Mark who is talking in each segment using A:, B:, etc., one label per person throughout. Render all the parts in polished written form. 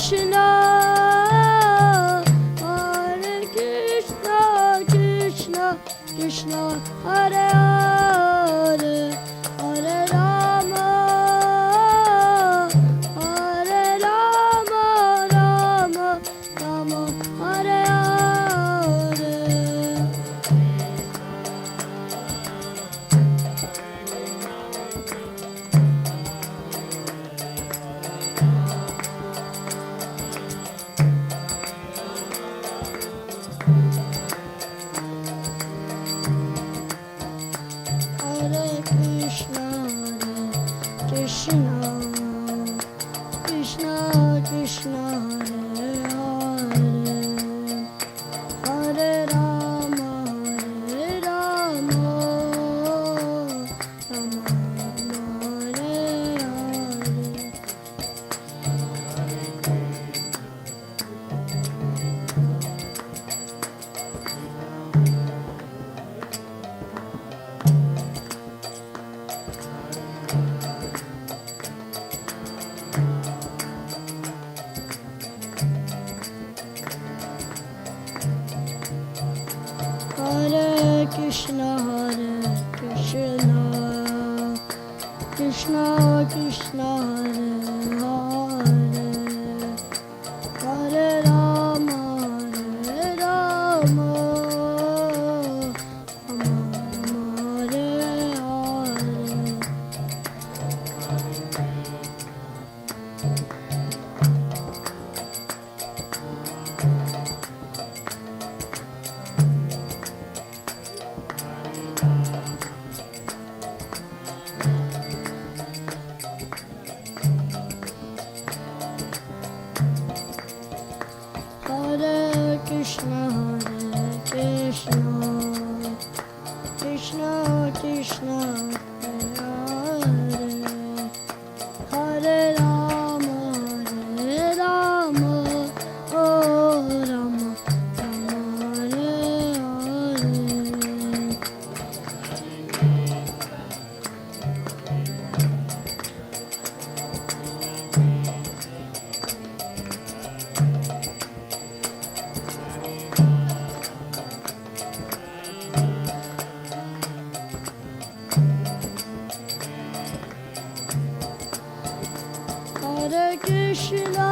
A: Krishna, Hare Krishna, Krishna Krishna, Hare Hare, Hare Rama, Hare Rama, Rama Rama, Hare Hare. Hare Krishna, Krishna Krishna Krishna, Hare Hare, Hare Rama, Hare Rama, Rama Rama, Hare Hare. Hare Krishna, Hare Krishna, Krishna Krishna, Hare Hare, Hare Rama, Hare Rama, Rama Rama, Hare Hare. Hare Krishna, Hare Krishna, Krishna Krishna, Hare Hare, Hare Rama, Hare Rama, oh Rama Rama, Hare Hare. Hare Krishna,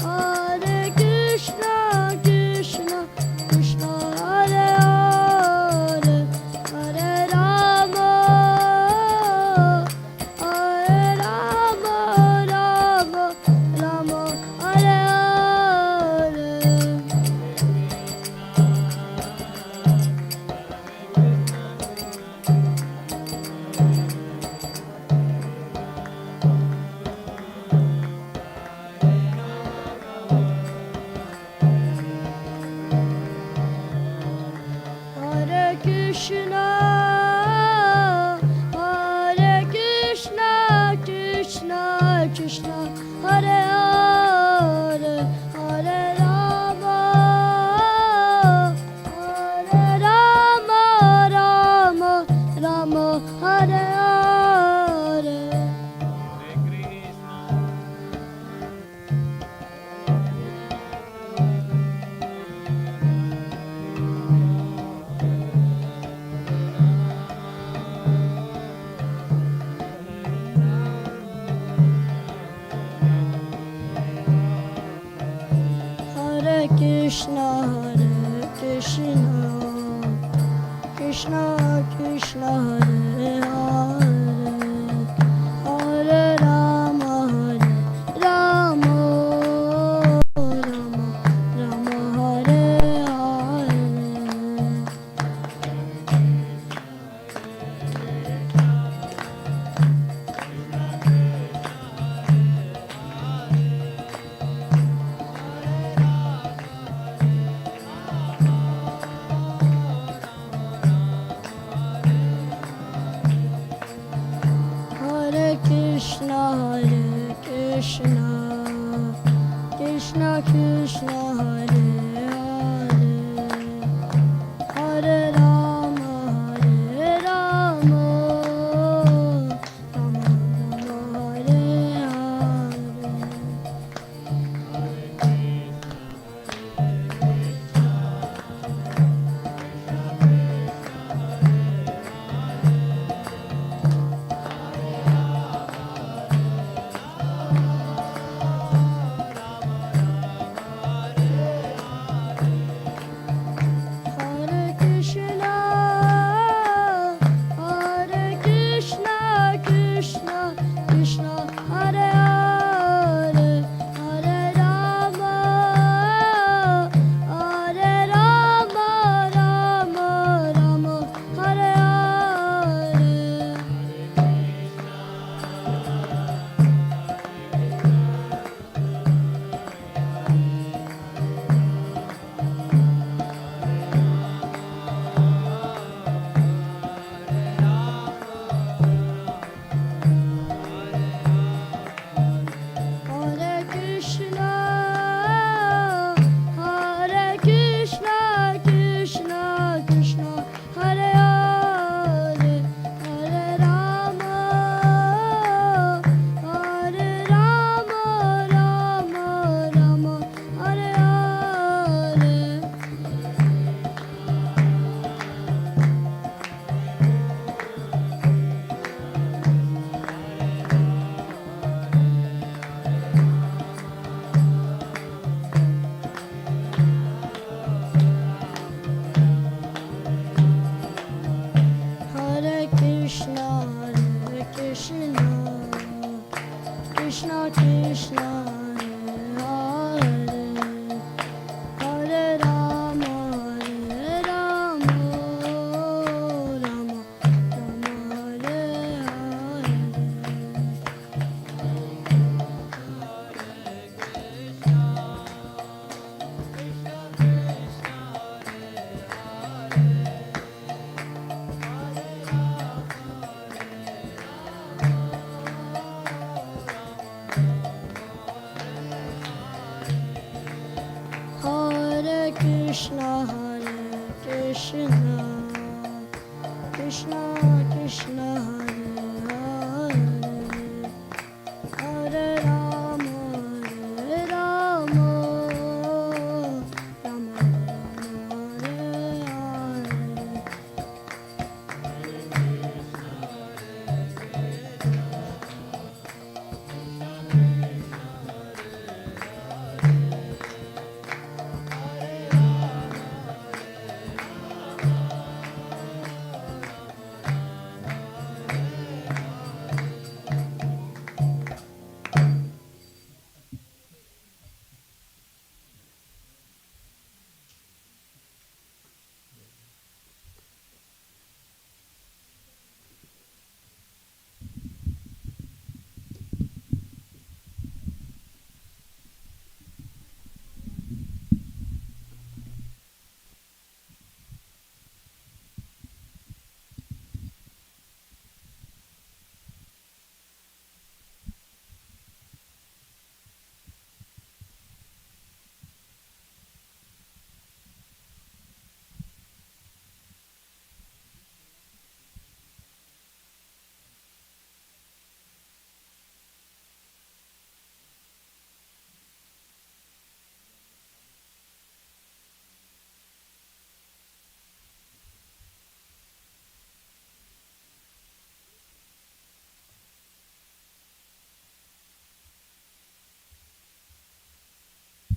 A: Hare Krishna, Krishna Krishna, Hare Hare, Hare Rama, Hare Rama, Rama Rama, Hare Hare. Hare Krishna, Hare Krishna, Krishna Krishna, Hare Hare, Hare Rama, Hare Rama, Rama Rama, Hare Hare. Hare Krishna, Hare Krishna, Krishna Krishna, Hare Hare, Hare Rama, Hare Rama, Rama Rama, Hare Hare. Krishna Hare Krishna Krishna Krishna Hare Hare Hare Rama Hare Rama Rama Rama Hare Hare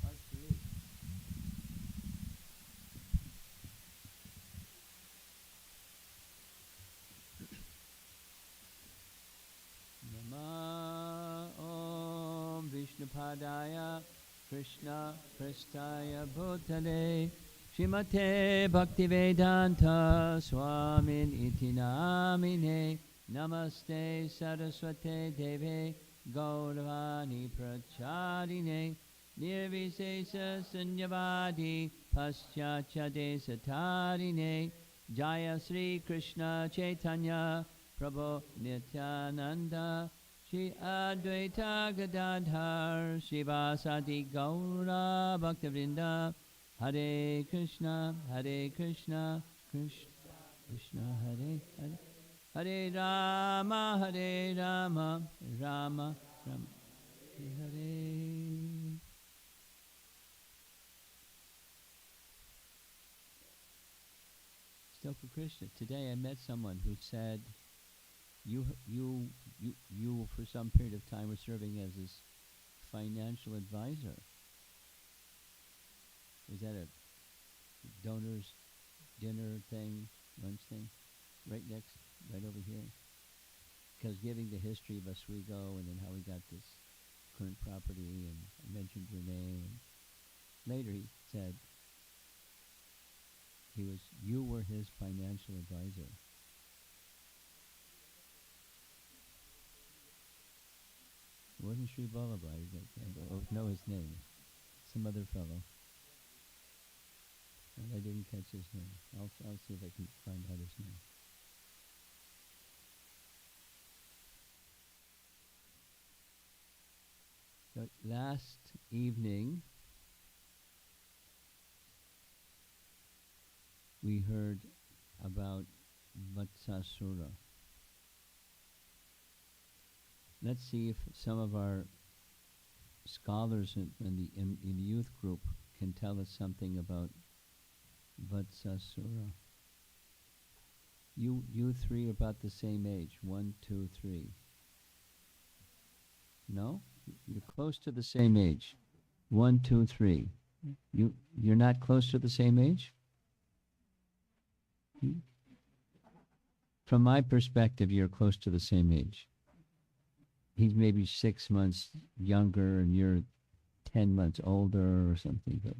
B: Part 3. Nama Om Vishnupadaya Krishna Prestaya Bhutale Srimate Bhaktivedanta Swamin Iti Namine Namaste Saraswate Deve Gauravani Pracharine Nirvisesa Sunyavadi Paschachade Satarine Jaya Sri Krishna Chaitanya Prabhu Nityananda Shri Advaita Gadadhar Shivasadi Gaura Bhaktivinoda Hare Krishna Krishna Krishna Hare Hare Hare Rama Rama Rama Hare. Stoka Krishna, today I met someone who said you for some period of time were serving as his financial advisor. Was that a donors dinner thing, lunch thing? Right over here? Because giving the history of Oswego and then how we got this current property, and I mentioned your name, and later he said you were his financial advisor. It wasn't Sri Vallabhai, I know his name. Some other fellow. And I didn't catch his name. I'll see if I can find out his name. So last evening, we heard about Vatsasura. Let's see if some of our scholars in the youth group can tell us something about Vatsasura. You three are about the same age. 1, 2, 3. No? You're close to the same age. 1, 2, 3. You're not close to the same age? From my perspective, you're close to the same age. He's maybe 6 months younger and you're 10 months older or something. But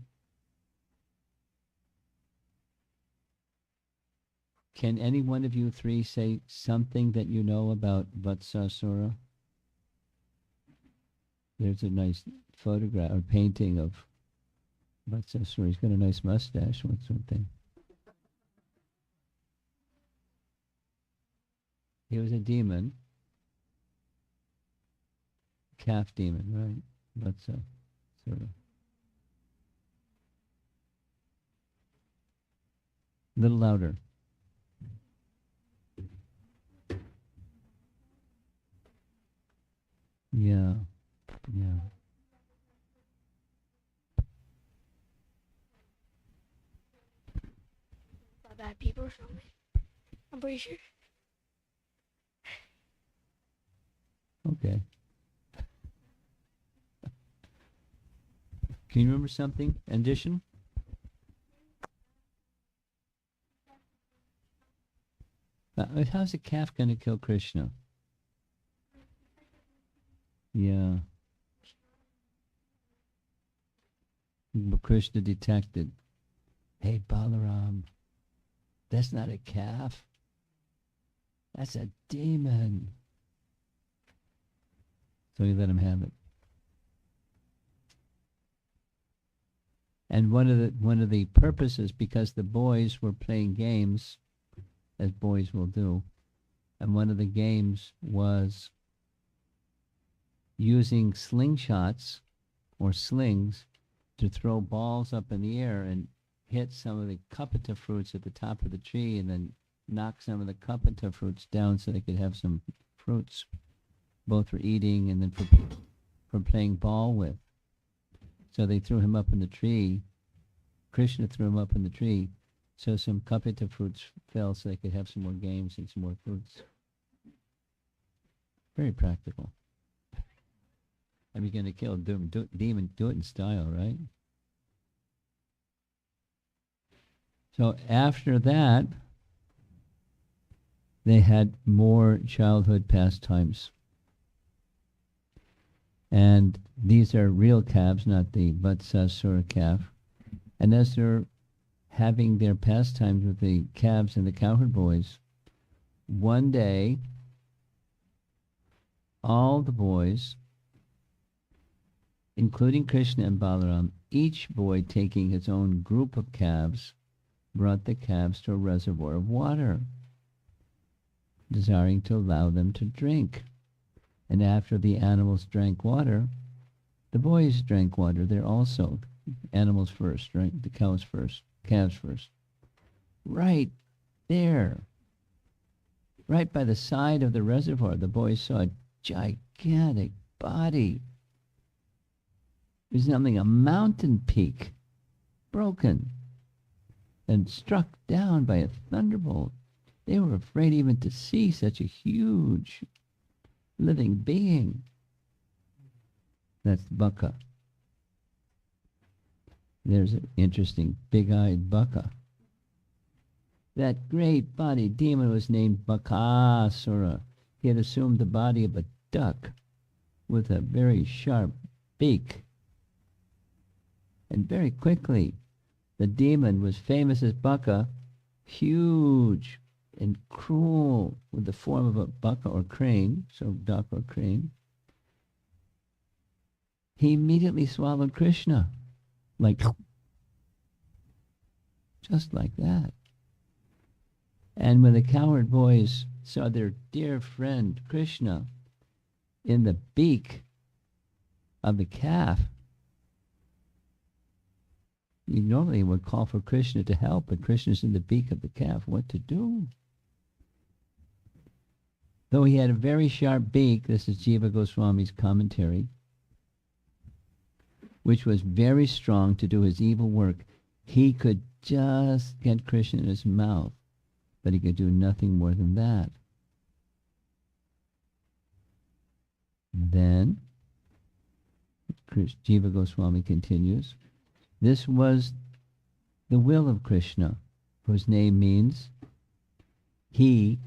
B: can any one of you three say something that you know about Vatsasura? There's a nice photograph or painting of Vatsasura. He's got a nice mustache. What's one thing? He was a demon. Calf demon, right? Vatsasura. little louder. Yeah, yeah.
A: By bad people or something. I'm pretty sure.
B: Okay. Can you remember something additional? How's a calf going to kill Krishna? Yeah. But Krishna detected, hey, Balaram, that's not a calf. That's a demon. So he let him have it. And one of the purposes, because the boys were playing games, as boys will do, and one of the games was using slingshots or slings to throw balls up in the air and hit some of the kapata fruits at the top of the tree and then knock some of the kapata fruits down so they could have some fruits, both for eating and then for playing ball with. So they threw him up in the tree. Krishna threw him up in the tree so some kapita fruits fell so they could have some more games and some more fruits. Very practical. And you're going to kill a demon, do it in style, right? So after that, they had more childhood pastimes. And these are real calves, not the Vatsasura calf. And as they're having their pastimes with the calves and the cowherd boys, one day, all the boys, including Krishna and Balaram, each boy taking his own group of calves, brought the calves to a reservoir of water, desiring to allow them to drink. And after the animals drank water, the boys drank water. They're also animals first, right? The cows first, calves first. Right there, right by the side of the reservoir, the boys saw a gigantic body resembling a mountain peak, broken and struck down by a thunderbolt. They were afraid even to see such a huge living being. That's Baka. There's an interesting big-eyed Baka. That great body demon was named Bakasura. He had assumed the body of a duck with a very sharp beak. And very quickly, the demon was famous as Baka, huge and cruel, with the form of a baka or crane, so duck or crane. He immediately swallowed Krishna, just like that. And when the cowherd boys saw their dear friend Krishna in the beak of the calf, you normally would call for Krishna to help, but Krishna's in the beak of the calf. What to do? Though he had a very sharp beak, this is Jiva Goswami's commentary, which was very strong to do his evil work, he could just get Krishna in his mouth, but he could do nothing more than that. Then, Jiva Goswami continues, this was the will of Krishna, whose name means he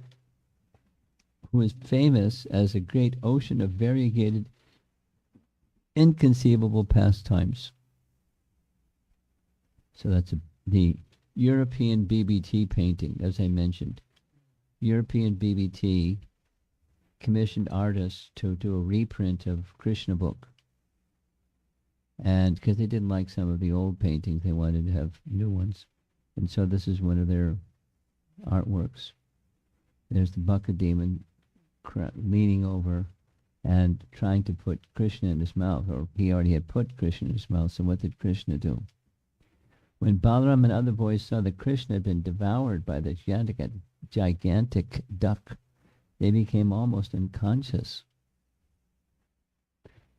B: who is famous as a great ocean of variegated, inconceivable pastimes. So that's the European BBT painting, as I mentioned. European BBT commissioned artists to do a reprint of Krishna book. And because they didn't like some of the old paintings, they wanted to have new ones. And so this is one of their artworks. There's the Baka demon leaning over and trying to put Krishna in his mouth, or he already had put Krishna in his mouth, so what did Krishna do? When Balaram and other boys saw that Krishna had been devoured by the gigantic duck, they became almost unconscious,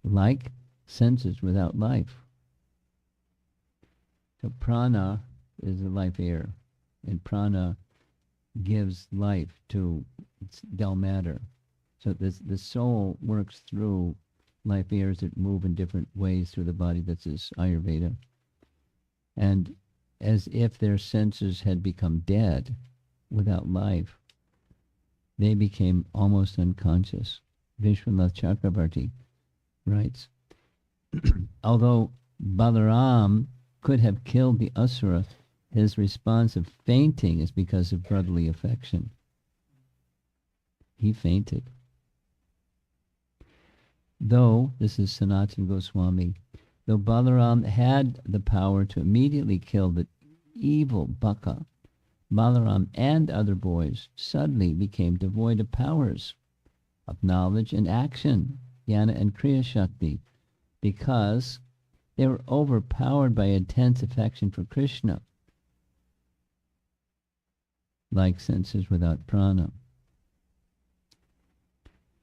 B: like senses without life. So prana is the life air, and prana gives life to dull matter. So the soul works through life airs that move in different ways through the body. That's his Ayurveda. And as if their senses had become dead, without life, they became almost unconscious. Vishwanath Chakrabarti writes, although Balaram could have killed the Asura, his response of fainting is because of brotherly affection. He fainted. Though, this is Sanatana Goswami, though Balaram had the power to immediately kill the evil Baka, Balaram and other boys suddenly became devoid of powers, of knowledge and action, jnana and kriya shakti, because they were overpowered by intense affection for Krishna, like senses without prana.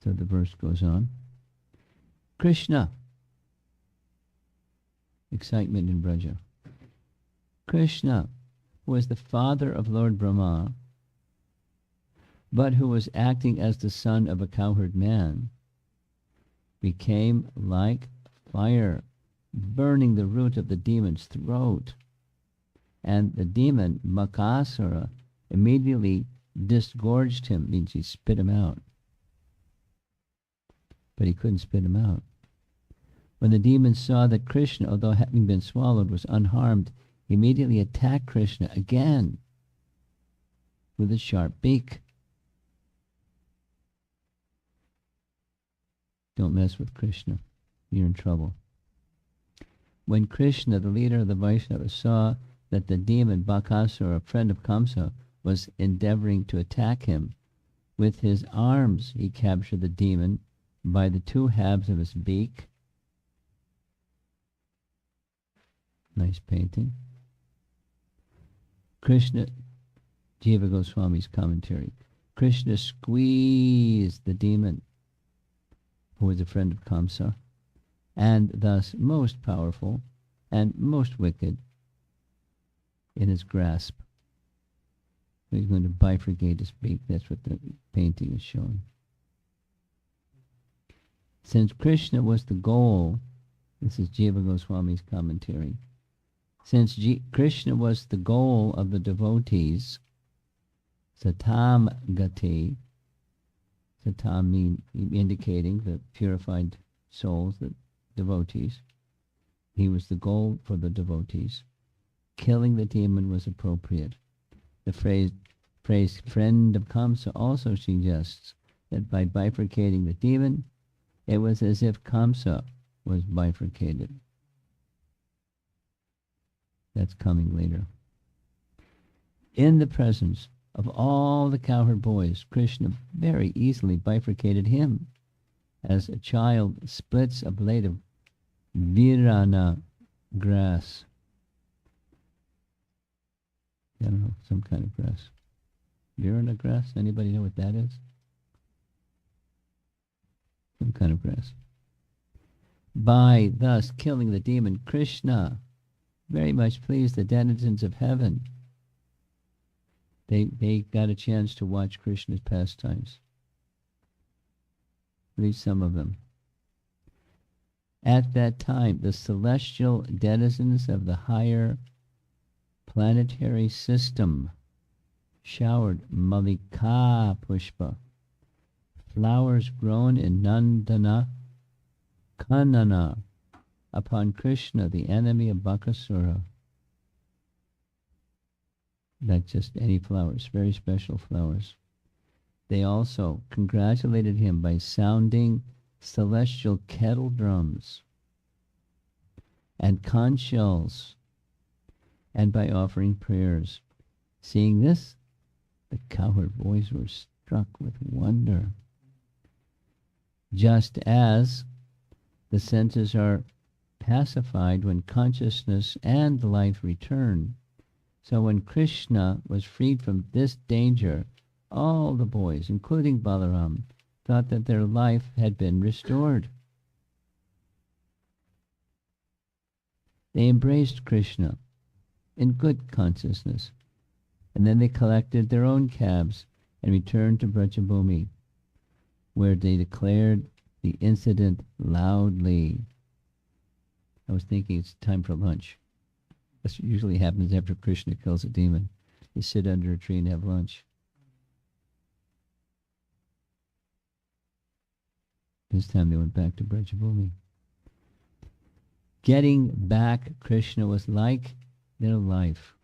B: So the verse goes on. Krishna, excitement in Vraja. Krishna, who was the father of Lord Brahma, but who was acting as the son of a cowherd man, became like fire, burning the root of the demon's throat. And the demon, Makasura, immediately disgorged him, means he spit him out. But he couldn't spit him out. When the demon saw that Krishna, although having been swallowed, was unharmed, he immediately attacked Krishna again with a sharp beak. Don't mess with Krishna. You're in trouble. When Krishna, the leader of the Vaishnavas, saw that the demon Bakasura, a friend of Kamsa, was endeavoring to attack him, with his arms he captured the demon by the two halves of his beak. Nice painting. Krishna, Jiva Goswami's commentary. Krishna squeezed the demon, who was a friend of Kamsa, and thus most powerful and most wicked, in his grasp. He's going to bifurcate his beak. That's what the painting is showing. Since Krishna was the goal, this is Jiva Goswami's commentary, since Krishna was the goal of the devotees, Satam Gati, Satam indicating the purified souls, the devotees, he was the goal for the devotees. Killing the demon was appropriate. The phrase friend of Kamsa also suggests that by bifurcating the demon, it was as if Kamsa was bifurcated. That's coming later. In the presence of all the cowherd boys, Krishna very easily bifurcated him, as a child splits a blade of virana grass. I don't know, some kind of grass. Virana grass? Anybody know what that is? Some kind of grass. By thus killing the demon, Krishna very much pleased the denizens of heaven. They got a chance to watch Krishna's pastimes. At least some of them. At that time, the celestial denizens of the higher planetary system showered Malika Pushpa, flowers grown in Nandana Kanana, upon Krishna, the enemy of Bakasura. Not just any flowers, very special flowers. They also congratulated him by sounding celestial kettle drums and conch shells, and by offering prayers. Seeing this, the cowherd boys were struck with wonder. Just as the senses are pacified when consciousness and life return. So when Krishna was freed from this danger, all the boys, including Balaram, thought that their life had been restored. They embraced Krishna in good consciousness, and then they collected their own calves and returned to Brajabhumi, where they declared the incident loudly. I was thinking it's time for lunch. This usually happens after Krishna kills a demon. They sit under a tree and have lunch. This time they went back to Brajabhumi. Getting back Krishna was like their life.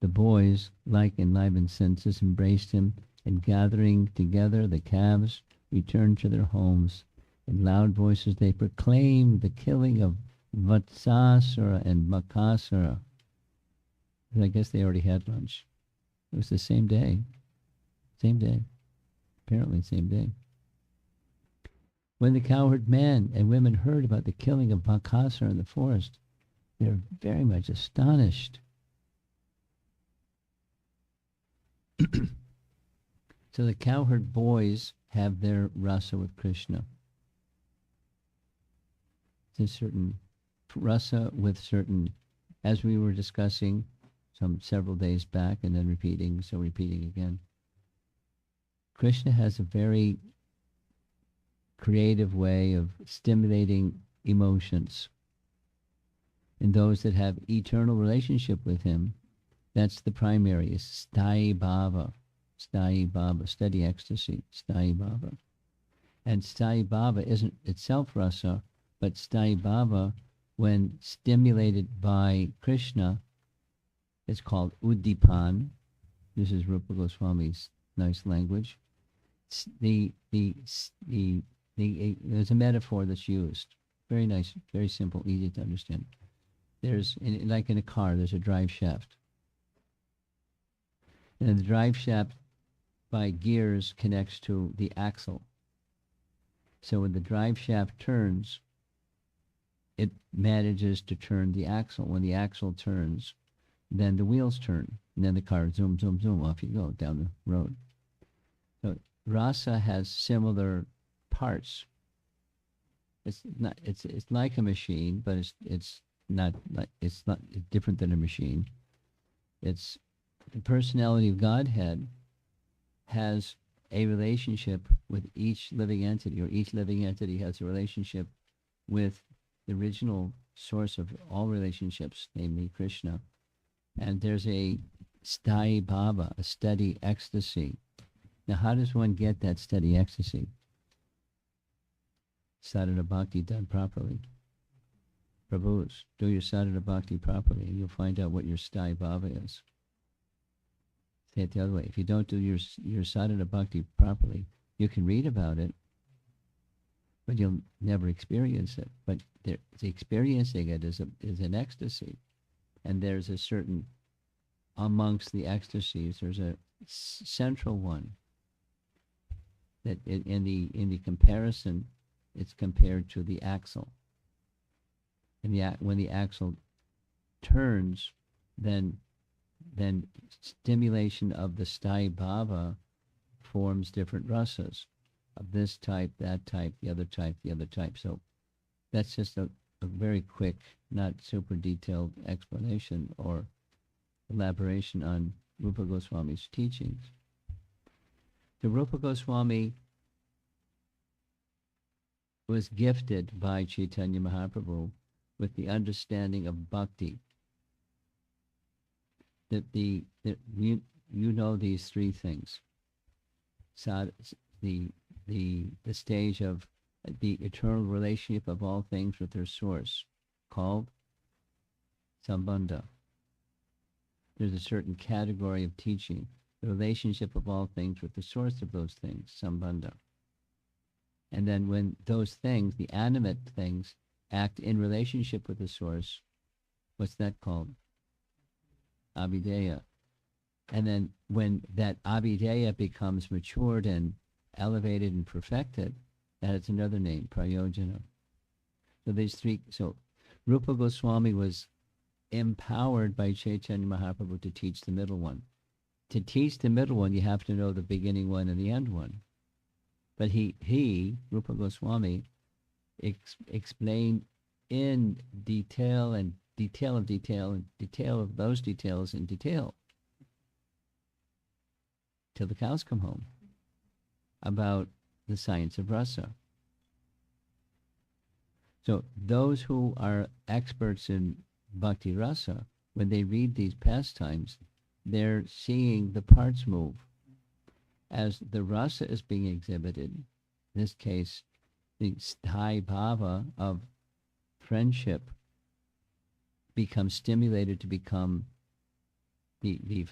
B: The boys, like enlivened senses, embraced him, and gathering together the calves, returned to their homes. In loud voices they proclaimed the killing of Vatsasura and Makasura. I guess they already had lunch. It was the same day. Same day. Apparently same day. When the cowherd men and women heard about the killing of Makasura in the forest, they were very much astonished. So the cowherd boys have their rasa with Krishna. It's a certain rasa with certain, as we were discussing several days back and then repeating again. Krishna has a very creative way of stimulating emotions. And those that have eternal relationship with him, that's the primary, is Sthayi Bhava, steady ecstasy, Sthayi Bhava. And Sthayi Bhava isn't itself rasa, but Sthayi Bhava, when stimulated by Krishna, is called Uddipan. This is Rupa Goswami's nice language. There's a metaphor that's used. Very nice, very simple, easy to understand. There's, like in a car, there's a drive shaft. And the drive shaft, by gears, connects to the axle. So when the drive shaft turns, it manages to turn the axle. When the axle turns, then the wheels turn. And then the car, zoom, zoom, zoom, off you go down the road. So rasa has similar parts. It's like a machine, but it's not different than a machine. It's the personality of Godhead has a relationship with each living entity, or each living entity has a relationship with the original source of all relationships, namely Krishna. And there's a Sthayi Bhava, a steady ecstasy. Now, how does one get that steady ecstasy? Sadhana Bhakti done properly. Prabhus, do your sadhana bhakti properly, and you'll find out what your Sthayi Bhava is. Say it the other way. If you don't do your sadhana bhakti properly, you can read about it, but you'll never experience it. But the experiencing it is an ecstasy. And there's a certain, amongst the ecstasies, there's a central one that in the comparison, it's compared to the axle. And when the axle turns, then stimulation of the Sthayi Bhava forms different rasas of this type, that type, the other type, the other type. So that's just a very quick, not super detailed explanation or elaboration on Rupa Goswami's teachings. The Rupa Goswami was gifted by Chaitanya Mahaprabhu with the understanding of bhakti. That you know these three things. The stage of the eternal relationship of all things with their source, called sambandha. There's a certain category of teaching, the relationship of all things with the source of those things, sambandha. And then when those things, the animate things, act in relationship with the source, what's that called? Abhideya. And then when that abhideya becomes matured and elevated and perfected, that is another name, prayojana. So these three. So Rupa Goswami was empowered by Chaitanya Mahaprabhu to teach the middle one. To teach the middle one, you have to know the beginning one and the end one. But he Rupa Goswami, explained in detail and detail of detail and detail of those details in detail till the cows come home about the science of rasa. So those who are experts in bhakti rasa, when they read these pastimes, they're seeing the parts move. As the rasa is being exhibited, in this case, the sthai bhava of friendship becomes stimulated to become the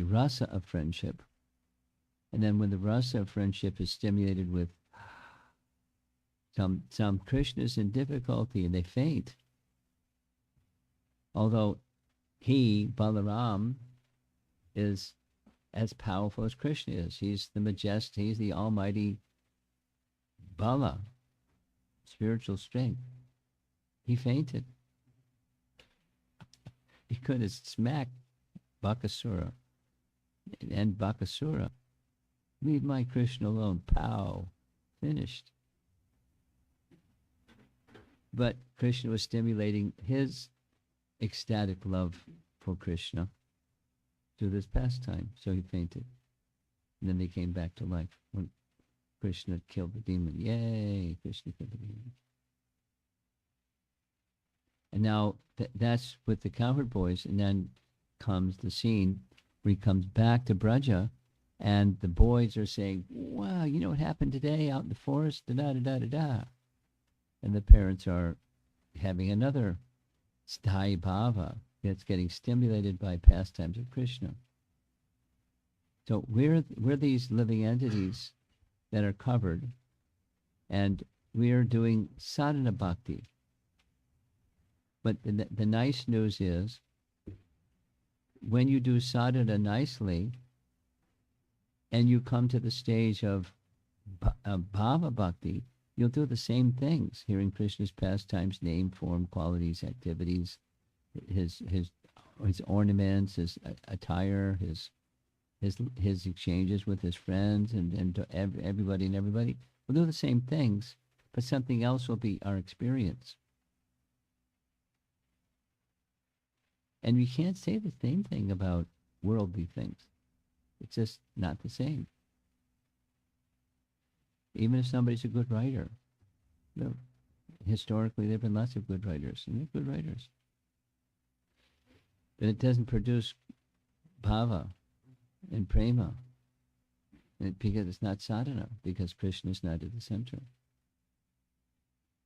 B: rasa of friendship. And then when the rasa of friendship is stimulated with some Krishnas in difficulty and they faint, although he, Balaram, is as powerful as Krishna is. He's the majestic, he's the almighty Bala, spiritual strength. He fainted. He could have smacked Bakasura and Bakasura. Leave my Krishna alone. Pow. Finished. But Krishna was stimulating his ecstatic love for Krishna through this pastime, so he fainted. And then they came back to life when Krishna killed the demon. Yay, Krishna killed the demon. And now that's with the cowherd boys, and then comes the scene where he comes back to Vraja, and the boys are saying, wow, you know what happened today out in the forest? Da-da-da-da-da-da. And the parents are having another sthai bhava that's getting stimulated by pastimes of Krishna. So we're these living entities that are covered, and we're doing sadhana bhakti. But the nice news is, when you do sadhana nicely, and you come to the stage of bhava bhakti, you'll do the same things, hearing Krishna's pastimes, name, form, qualities, activities, his ornaments, his attire, his exchanges with his friends and everybody. We'll do the same things, but something else will be our experience. And we can't say the same thing about worldly things. It's just not the same. Even if somebody's a good writer, historically there have been lots of good writers, and they're good writers. But it doesn't produce bhava and prema, because it's not sadhana, because Krishna is not at the center.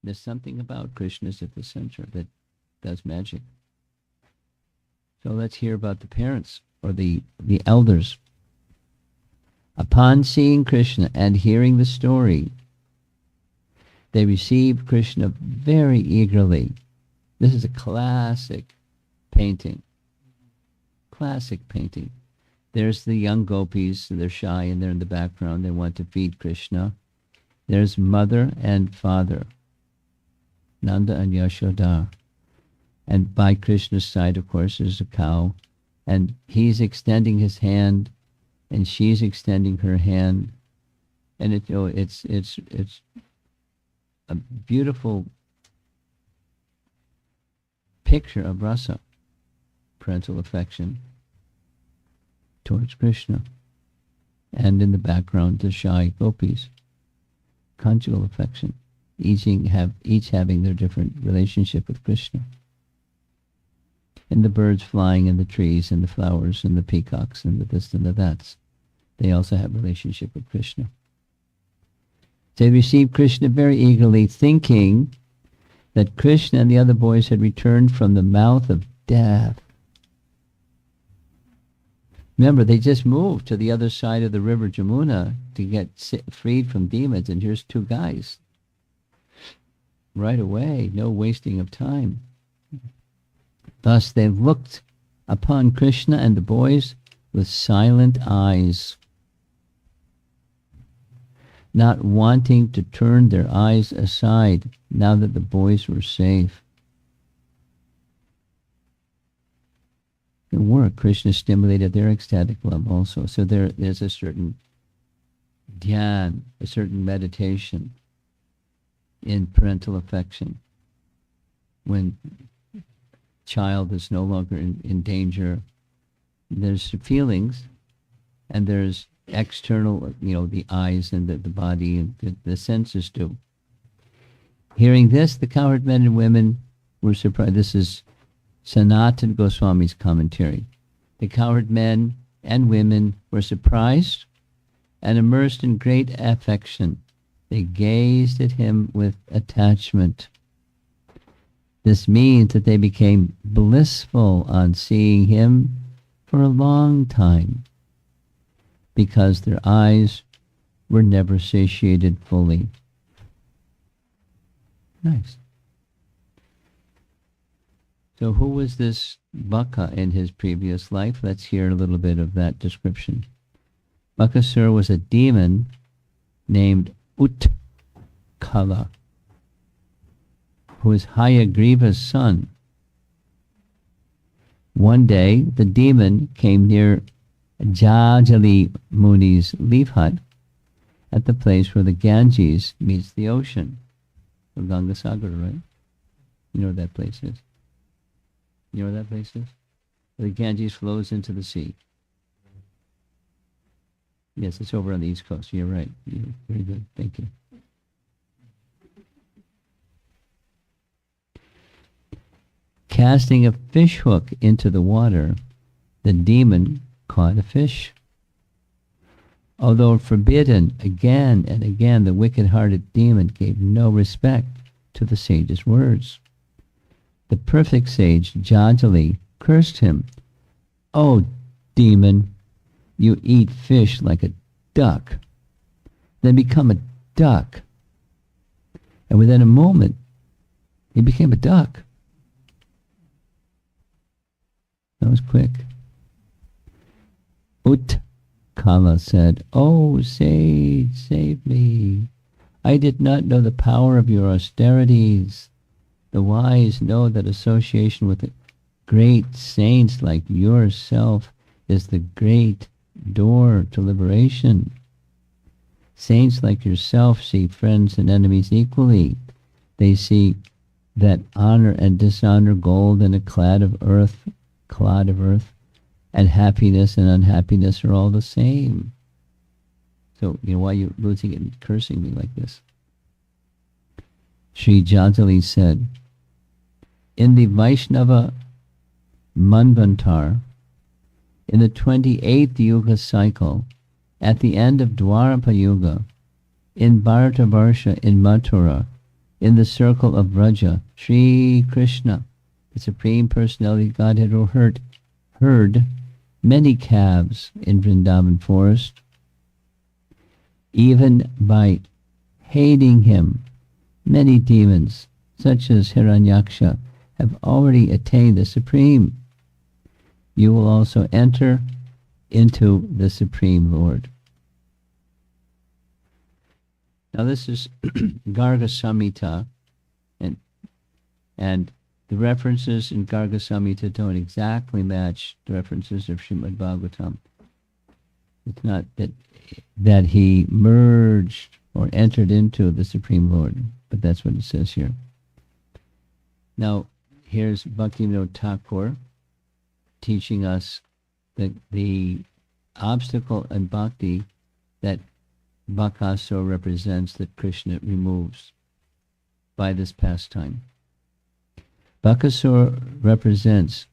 B: There's something about Krishna is at the center that does magic. So let's hear about the parents, or the elders. Upon seeing Krishna and hearing the story, they received Krishna very eagerly. This is a classic painting. Classic painting. There's the young gopis, they're shy and they're in the background. They want to feed Krishna. There's mother and father, Nanda and Yashoda. And by Krishna's side, of course, is a cow. And he's extending his hand, and she's extending her hand. And it's a beautiful picture of rasa, parental affection towards Krishna. And in the background, the shy gopis, conjugal affection, each having their different relationship with Krishna. And the birds flying in the trees and the flowers and the peacocks and the this and the that's. They also have a relationship with Krishna. They received Krishna very eagerly, thinking that Krishna and the other boys had returned from the mouth of death. Remember, they just moved to the other side of the river Jamuna to get freed from demons, and here's two guys. Right away, no wasting of time. Thus they looked upon Krishna and the boys with silent eyes. not wanting to turn their eyes aside now that the boys were safe. The work, Krishna stimulated their ecstatic love also. So there's a certain dhyan, a certain meditation in parental affection. When child is no longer in danger, there's feelings, and there's external, the eyes and the body and the senses do. Hearing this, the cowherd men and women were surprised. This is Sanatana Goswami's commentary. The cowherd men and women were surprised and immersed in great affection. They gazed at him with attachment. This means that they became blissful on seeing him for a long time, because their eyes were never satiated fully. Nice. So who was this Baka in his previous life? Let's hear a little bit of that description. Bakasura was a demon named Utkala, who was Hayagriva's son. One day, the demon came near Jajali Muni's leaf hut at the place where the Ganges meets the ocean. Or Gangasagara, right? You know where that place is? You know where that place is? Where the Ganges flows into the sea. Yes, it's over on the East Coast. You're right. You're very good. Thank you. Casting a fish hook into the water, the demon caught a fish. Although forbidden again and again, the wicked-hearted demon gave no respect to the sage's words. The perfect sage, Jajali, cursed him. "Oh, demon, you eat fish like a duck. Then become a duck." And within a moment, he became a duck. That was quick. Utkala said, "Oh, sage, save me. I did not know the power of your austerities. The wise know that association with great saints like yourself is the great door to liberation. Saints like yourself see friends and enemies equally. They see that honor and dishonor, gold and a clod of earth, and happiness and unhappiness are all the same. So, why are you losing it and cursing me like this?" Sri Jajali said, "In the Vaishnava Manvantar, in the 28th Yuga cycle, at the end of Dwarapa Yuga, in Bharatavarsha, in Mathura, in the circle of Vraja, Sri Krsna, the Supreme Personality of Godhead, heard many calves in Vrindavan forest. Even by hating him, many demons, such as Hiranyaksha, have already attained the Supreme. You will also enter into the Supreme Lord." Now this is Garga Samhita, and the references in Garga Samhita don't exactly match the references of Srimad Bhagavatam. It's not that he merged or entered into the Supreme Lord, but that's what it says here. Now, here's Bhaktivinoda Thakur teaching us the obstacle in bhakti that Bakasura represents, that Krishna removes by this pastime. Bakasura represents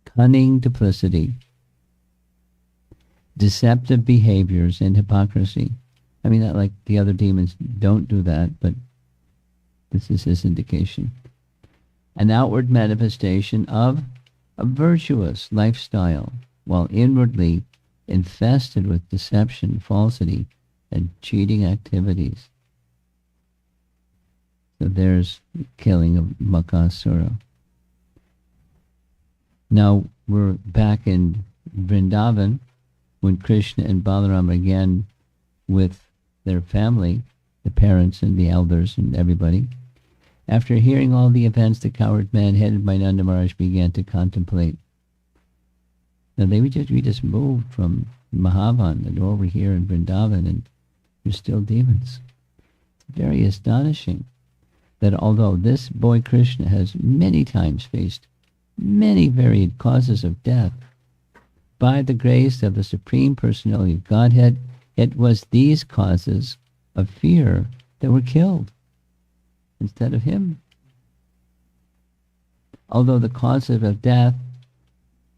B: cunning duplicity, deceptive behaviors, and hypocrisy. I mean, not like the other demons don't do that, but this is his indication. An outward manifestation of a virtuous lifestyle, while inwardly infested with deception, falsity, and cheating activities. So there's the killing of Bakasura. Now we're back in Vrindavan when Krishna and Balaram again with their family, the parents and the elders and everybody. After hearing all the events, the cowherd man headed by Nanda Maharaj began to contemplate. Now we just moved from Mahavan and over here in Vrindavan, and there's still demons. It's very astonishing that although this boy Krishna has many times faced many varied causes of death, by the grace of the Supreme Personality of Godhead, it was these causes of fear that were killed instead of him. Although the causes of death,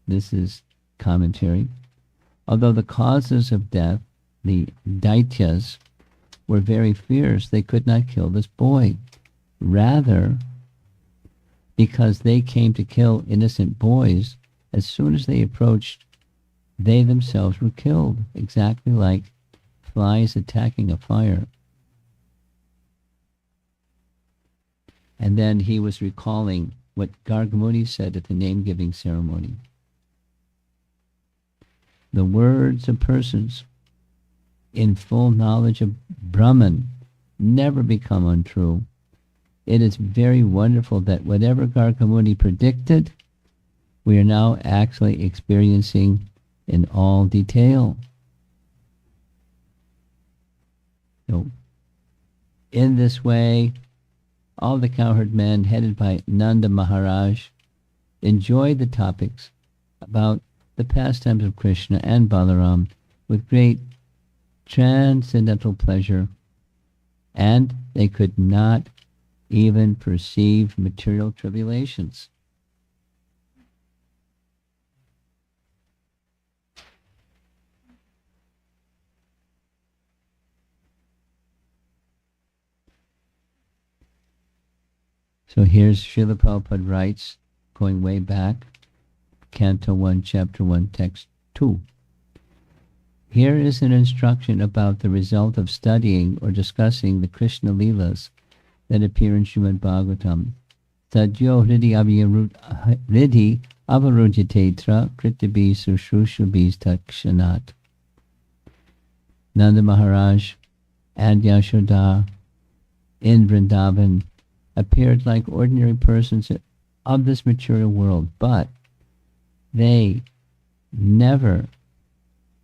B: this is commentary, although the causes of death, the Daityas, were very fierce, they could not kill this boy. Rather, because they came to kill innocent boys, as soon as they approached, they themselves were killed, exactly like flies attacking a fire. And then he was recalling what Gargamuni said at the name-giving ceremony. The words of persons in full knowledge of Brahman never become untrue. It is very wonderful that whatever Gargamuni predicted, we are now actually experiencing in all detail. So, in this way, all the cowherd men headed by Nanda Maharaj enjoyed the topics about the pastimes of Krishna and Balaram with great transcendental pleasure, and they could not even perceive material tribulations. So here's Srila Prabhupada writes, going way back, Canto 1, Chapter 1, Text 2. Here is an instruction about the result of studying or discussing the Krishna Leelas that appear in Srimad Bhagavatam. Sadyo hridi avarujitetra kritibi sushushubis takshanat. Nanda Maharaj and Yashoda in Vrindavan appeared like ordinary persons of this material world, but they never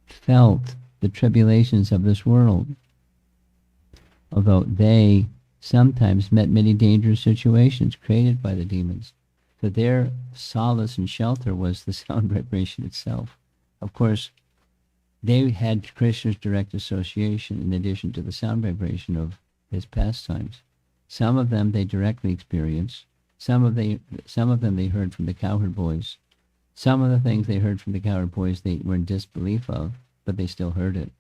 B: felt the tribulations of this world, although they sometimes met many dangerous situations created by the demons. So their solace and shelter was the sound vibration itself. Of course, they had Krishna's direct association in addition to the sound vibration of his pastimes. Some of them they directly experienced. Some of them they heard from the cowherd boys. Some of the things they heard from the cowherd boys they were in disbelief of, but they still heard it.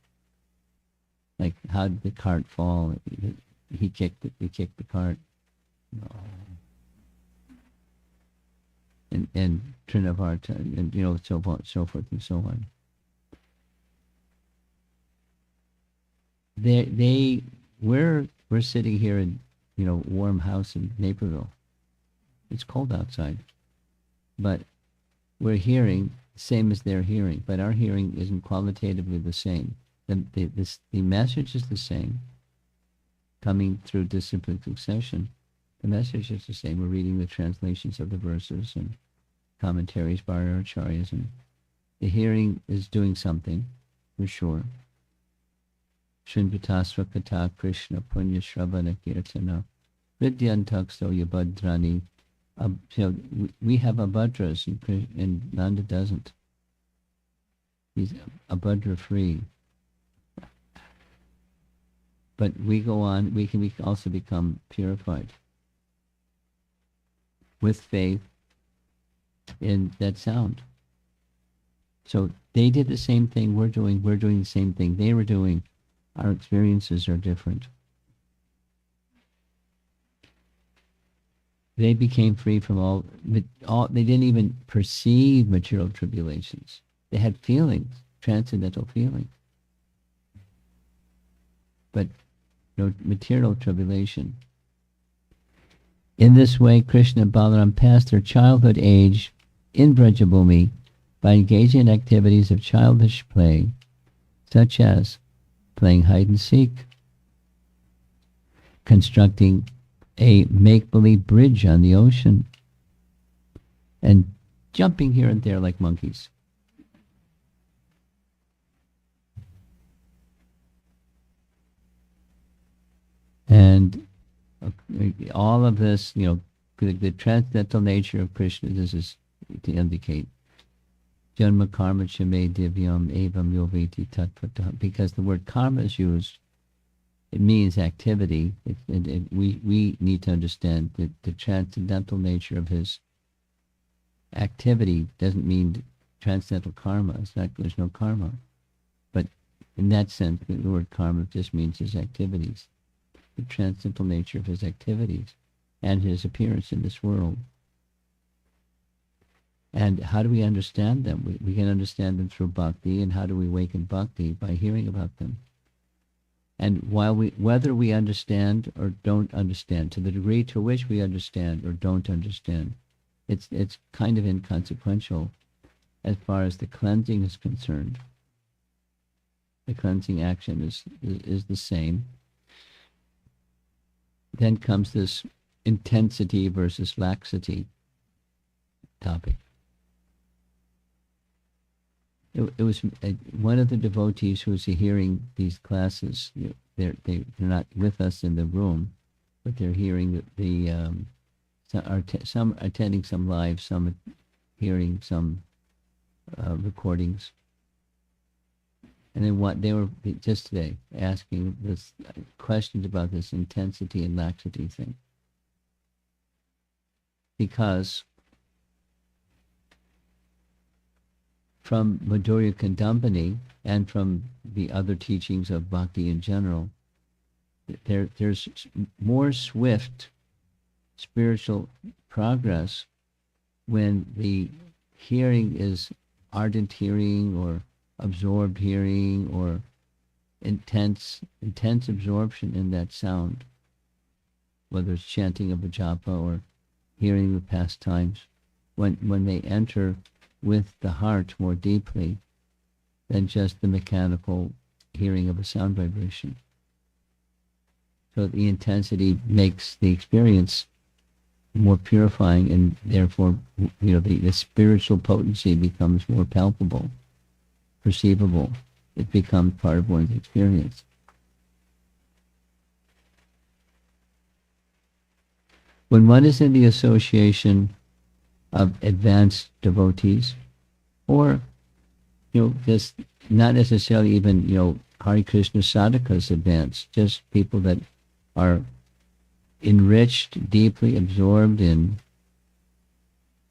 B: Like, how did the cart fall? He kicked the cart. And Trinavarta, and so forth and so on. We're sitting here in warm house in Naperville. It's cold outside, but we're hearing the same as they're hearing, but our hearing isn't qualitatively the same. The message is the same, coming through disciplined succession. The message is the same. We're reading the translations of the verses and commentaries by our acharyas, and the hearing is doing something, for sure. Srinvatasva Kata Krishna Punya Shravana Kirtana Vidyantaksto Yabhadrani. We have Abhadras, and Nanda doesn't. He's Abhadra free. But we go on, we can also become purified with faith in that sound. So they did the same thing we're doing the same thing they were doing. Our experiences are different. They became free from all, they didn't even perceive material tribulations. They had feelings, transcendental feelings, but no material tribulation. In this way, Krishna and Balaram passed their childhood age in Vrajabhumi by engaging in activities of childish play, such as playing hide and seek, constructing a make-believe bridge on the ocean and jumping here and there like monkeys. And all of this, the transcendental nature of Krishna, this is to indicate Janma karma chame divyam evam yoveti tattvata. Because the word karma is used, it means activity. We need to understand that the transcendental nature of his activity doesn't mean transcendental karma. There's no karma. But in that sense, the word karma just means his activities, the transcendental nature of his activities and his appearance in this world. And how do we understand them? We can understand them through bhakti. And how do we awaken bhakti? By hearing about them. And whether we understand or don't understand, to the degree to which we understand or don't understand, it's kind of inconsequential as far as the cleansing is concerned. The cleansing action is the same. Then comes this intensity versus laxity topic. It was one of the devotees who was hearing these classes. They're not with us in the room, but they're hearing some attending some live, some hearing some recordings. And then they were just today asking this questions about this intensity and laxity thing, because from Madhurya Kandambani and from the other teachings of bhakti in general, there's more swift spiritual progress when the hearing is ardent hearing or absorbed hearing or intense absorption in that sound, whether it's chanting of a japa or hearing the pastimes, when they enter with the heart more deeply than just the mechanical hearing of a sound vibration. So the intensity makes the experience more purifying, and therefore, the spiritual potency becomes more palpable, perceivable. It becomes part of one's experience. When one is in the association of advanced devotees, or just not necessarily even Hare Krishna sadhakas advanced, just people that are enriched, deeply absorbed in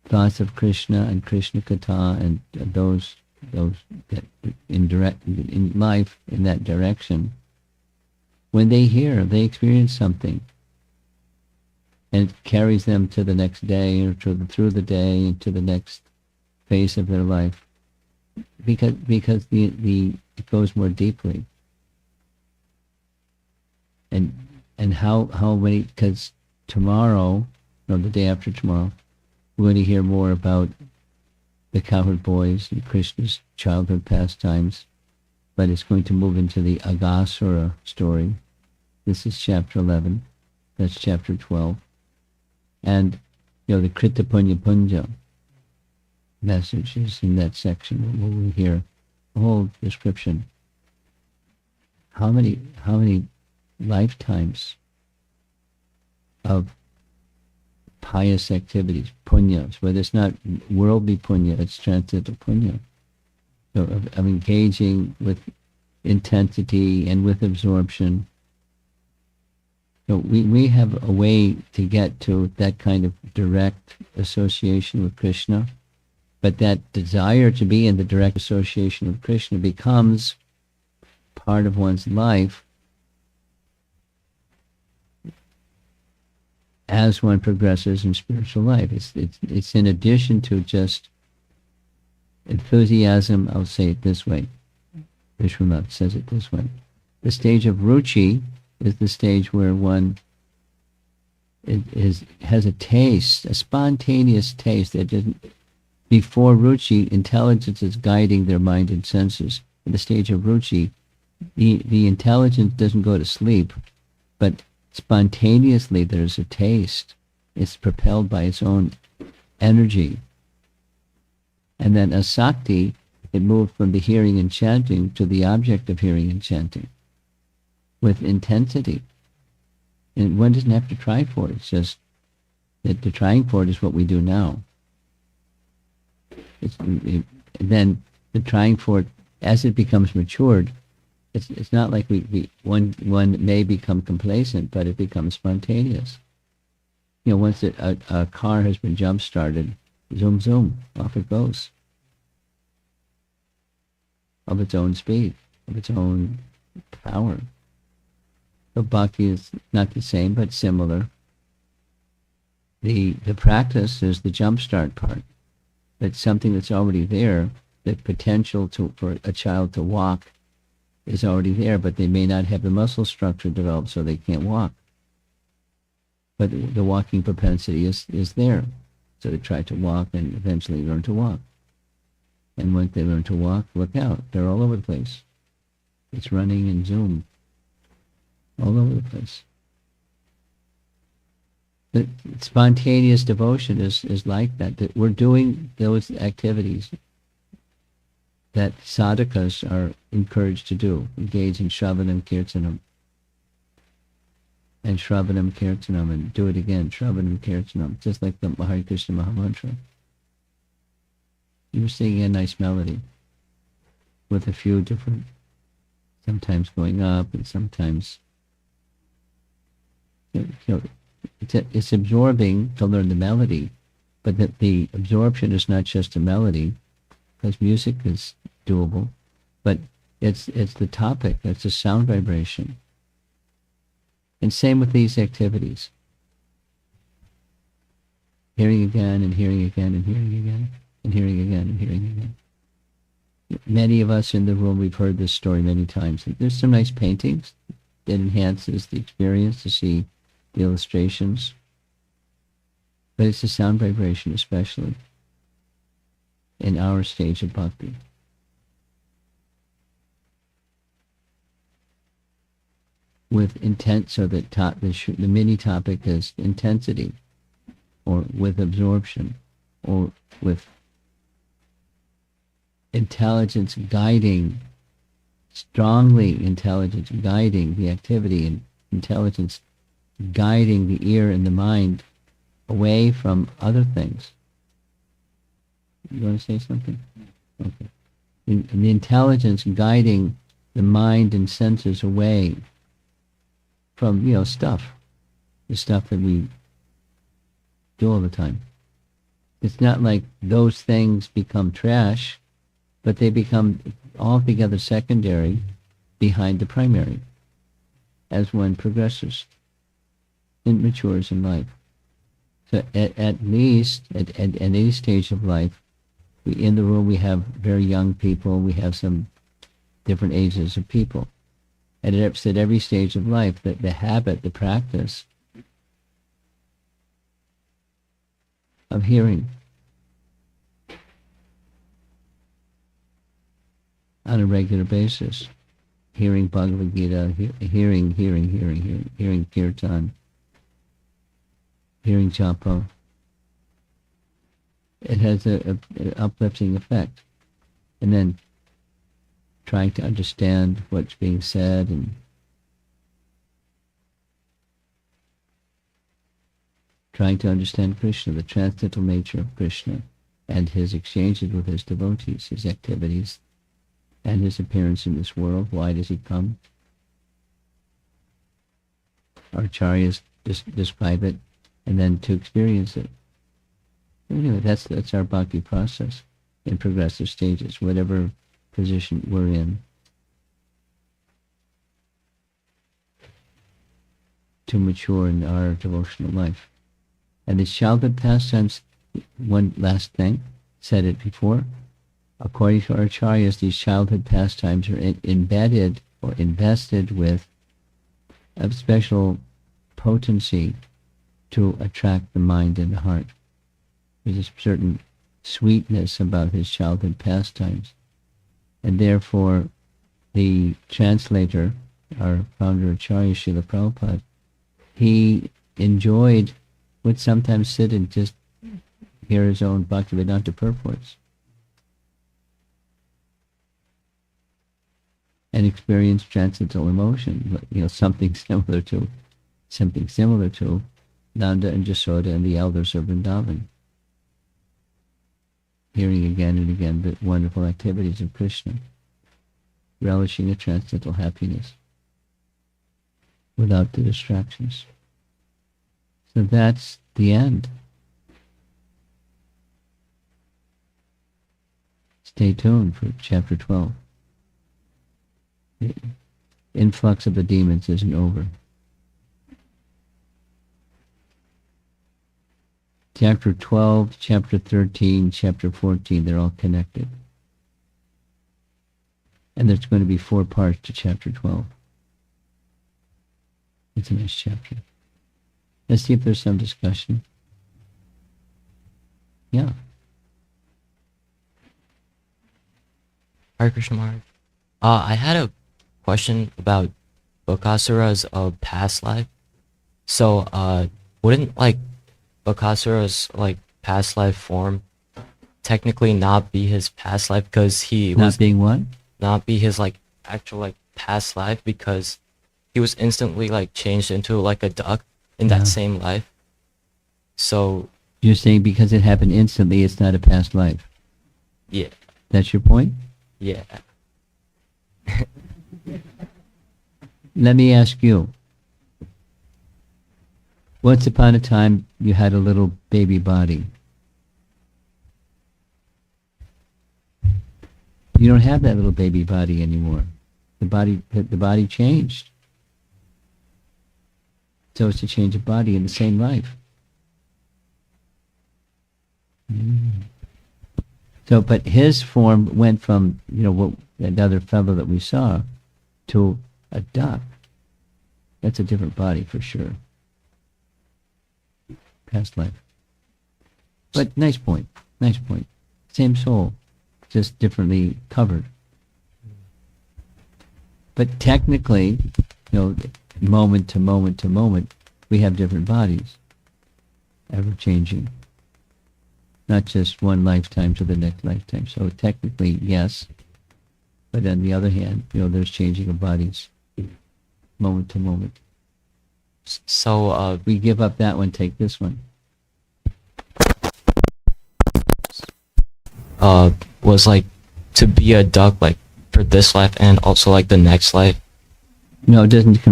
B: thoughts of Krishna and Krishna Katha, and those that in life in that direction, when they hear, they experience something, and it carries them to the next day or through the day and to the next phase of their life, because it goes more deeply. And how many? Because tomorrow, the day after tomorrow, we're going to hear more about the cowherd boys and Krishna's childhood pastimes, but it's going to move into the Aghasura story. This is chapter 11. That's chapter 12. And, the Krita Punya Punja message is in that section where we hear a whole description. How many lifetimes of pious activities, punyas, whether it's not worldly punya, it's transcendental punya. So of engaging with intensity and with absorption. So we have a way to get to that kind of direct association with Krishna, but that desire to be in the direct association with Krishna becomes part of one's life as one progresses in spiritual life. It's in addition to just enthusiasm. I'll say it this way. Vishwanath says it this way. The stage of ruchi is the stage where one has a taste, a spontaneous taste that doesn't. Before ruchi, intelligence is guiding their mind and senses. In the stage of ruchi, the intelligence doesn't go to sleep, but spontaneously there's a taste. It's propelled by its own energy. And then asakti, it moved from the hearing and chanting to the object of hearing and chanting with intensity. And one doesn't have to try for it. It's just that the trying for it is what we do now. Then the trying for it, as it becomes matured, it's not like one may become complacent, but it becomes spontaneous. Once a car has been jump-started, zoom, zoom, off it goes. Of its own speed, of its own power. So bhakti is not the same, but similar. The practice is the jump-start part. But something that's already there, the potential for a child to walk is already there, but they may not have the muscle structure developed, so they can't walk. But the walking propensity is there. So they try to walk and eventually learn to walk. And once they learn to walk, look out. They're all over the place. It's running and zoom. All over the place. The spontaneous devotion is like that we're doing those activities that sadhakas are encouraged to do. Engage in shravanam kirtanam. And shravanam kirtanam, and do it again, shravanam kirtanam, just like the Hare Krishna Mahamantra. You're singing a nice melody with a few different, sometimes going up and sometimes, it's absorbing to learn the melody, but that the absorption is not just a melody, because music is doable, but it's the topic, it's a sound vibration. And same with these activities. Hearing again and hearing again and hearing again and hearing again and hearing again. Many of us in the room, we've heard this story many times. There's some nice paintings that enhances the experience to see the illustrations. But it's the sound vibration especially in our stage of bhakti. With intent, so that the mini topic is intensity, or with absorption, or with intelligence guiding, strongly intelligence guiding the activity, and intelligence guiding the ear and the mind away from other things. You want to say something? Okay. And the intelligence guiding the mind and senses away from, the stuff that we do all the time. It's not like those things become trash, but they become altogether secondary behind the primary as one progresses and matures in life. So at least at any stage of life, in the room we have very young people, we have some different ages of people. And at every stage of life, that the habit, the practice of hearing on a regular basis, hearing Bhagavad Gita, hearing kirtan, hearing japa, it has an uplifting effect. And then trying to understand what's being said and trying to understand Krishna, the transcendental nature of Krishna, and his exchanges with his devotees, his activities, and his appearance in this world. Why does he come? Our acharyas describe it, and then to experience it. Anyway, that's our bhakti process in progressive stages, whatever position we're in, to mature in our devotional life. And the childhood pastimes, one last thing, said it before, according to our acharyas, these childhood pastimes are embedded or invested with a special potency to attract the mind and the heart. There's a certain sweetness about his childhood pastimes. And therefore, the translator, our founder Acharya Srila Prabhupada, he enjoyed, would sometimes sit and just hear his own Bhaktivedanta purports and experience transcendental emotion, something similar to Nanda and Jasoda and the elders of Vrindavan, hearing again and again the wonderful activities of Krishna, relishing a transcendental happiness without the distractions. So that's the end. Stay tuned for chapter 12. The influx of the demons isn't over. Chapter 12, chapter 13, chapter 14, they're all connected. And there's going to be 4 parts to chapter 12. It's a nice chapter. Let's see if there's some discussion. Yeah.
C: Hare Krishna Maharaj. I had a question about Bakasura's past life. So, wouldn't Bakasura's past life form technically not be his past life because he
B: Not being what?
C: not be his actual past life because he was instantly changed into a duck in
B: Yeah.
C: that same life. So
B: You're saying because it happened instantly, it's not a past life.
C: yeah,
B: That's your point?
C: yeah.
B: Let me ask you. Once upon a time, you had a little baby body. You don't have that little baby body anymore. The body changed. So it's a change of body in the same life. So, but his form went from, that other fellow that we saw, to a duck. That's a different body for sure. Past life. But nice point. Same soul, just differently covered. But technically, moment to moment to moment, we have different bodies, ever changing. Not just one lifetime to the next lifetime. So technically, yes. But on the other hand, there's changing of bodies, moment to moment.
C: So
B: We give up that one, take this one.
C: was to be a duck for this life and also the next life.
B: No, it doesn't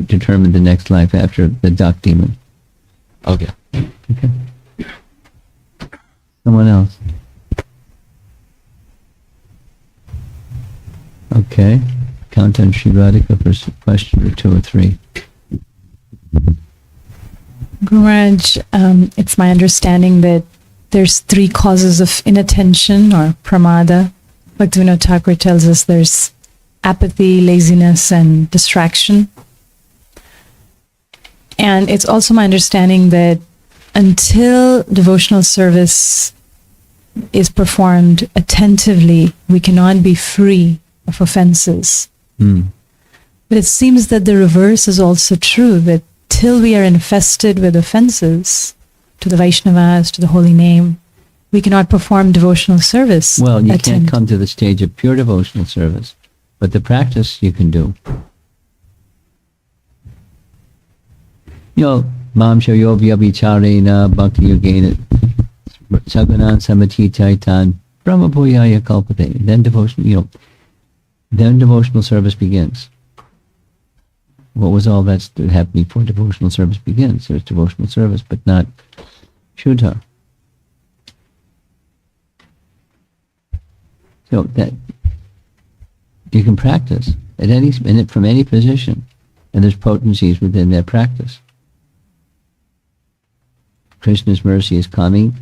B: determine the next life after the duck demon.
C: Okay.
B: Okay. Someone else. Okay. Count on Sri Radhika for a question or 2 or 3.
D: Guru Maharaj, it's my understanding that there's 3 causes of inattention or pramada. Bhaktivinoda Thakur tells us there's apathy, laziness, and distraction. And it's also my understanding that until devotional service is performed attentively, we cannot be free of offenses. But it seems that the reverse is also true, that till we are infested with offenses to the Vaishnavas, to the holy name, we cannot perform devotional service.
B: Well, you can't come to the stage of pure devotional service, but the practice you can do. Mam shayo vyabhicharena bhakti yogena saganan samatitaitan brahma bhuyaya kalpate. Then devotional service begins. What was all that happened before devotional service begins? There's devotional service, but not Shuddha. So that you can practice at any from any position, and there's potencies within that practice. Krishna's mercy is coming.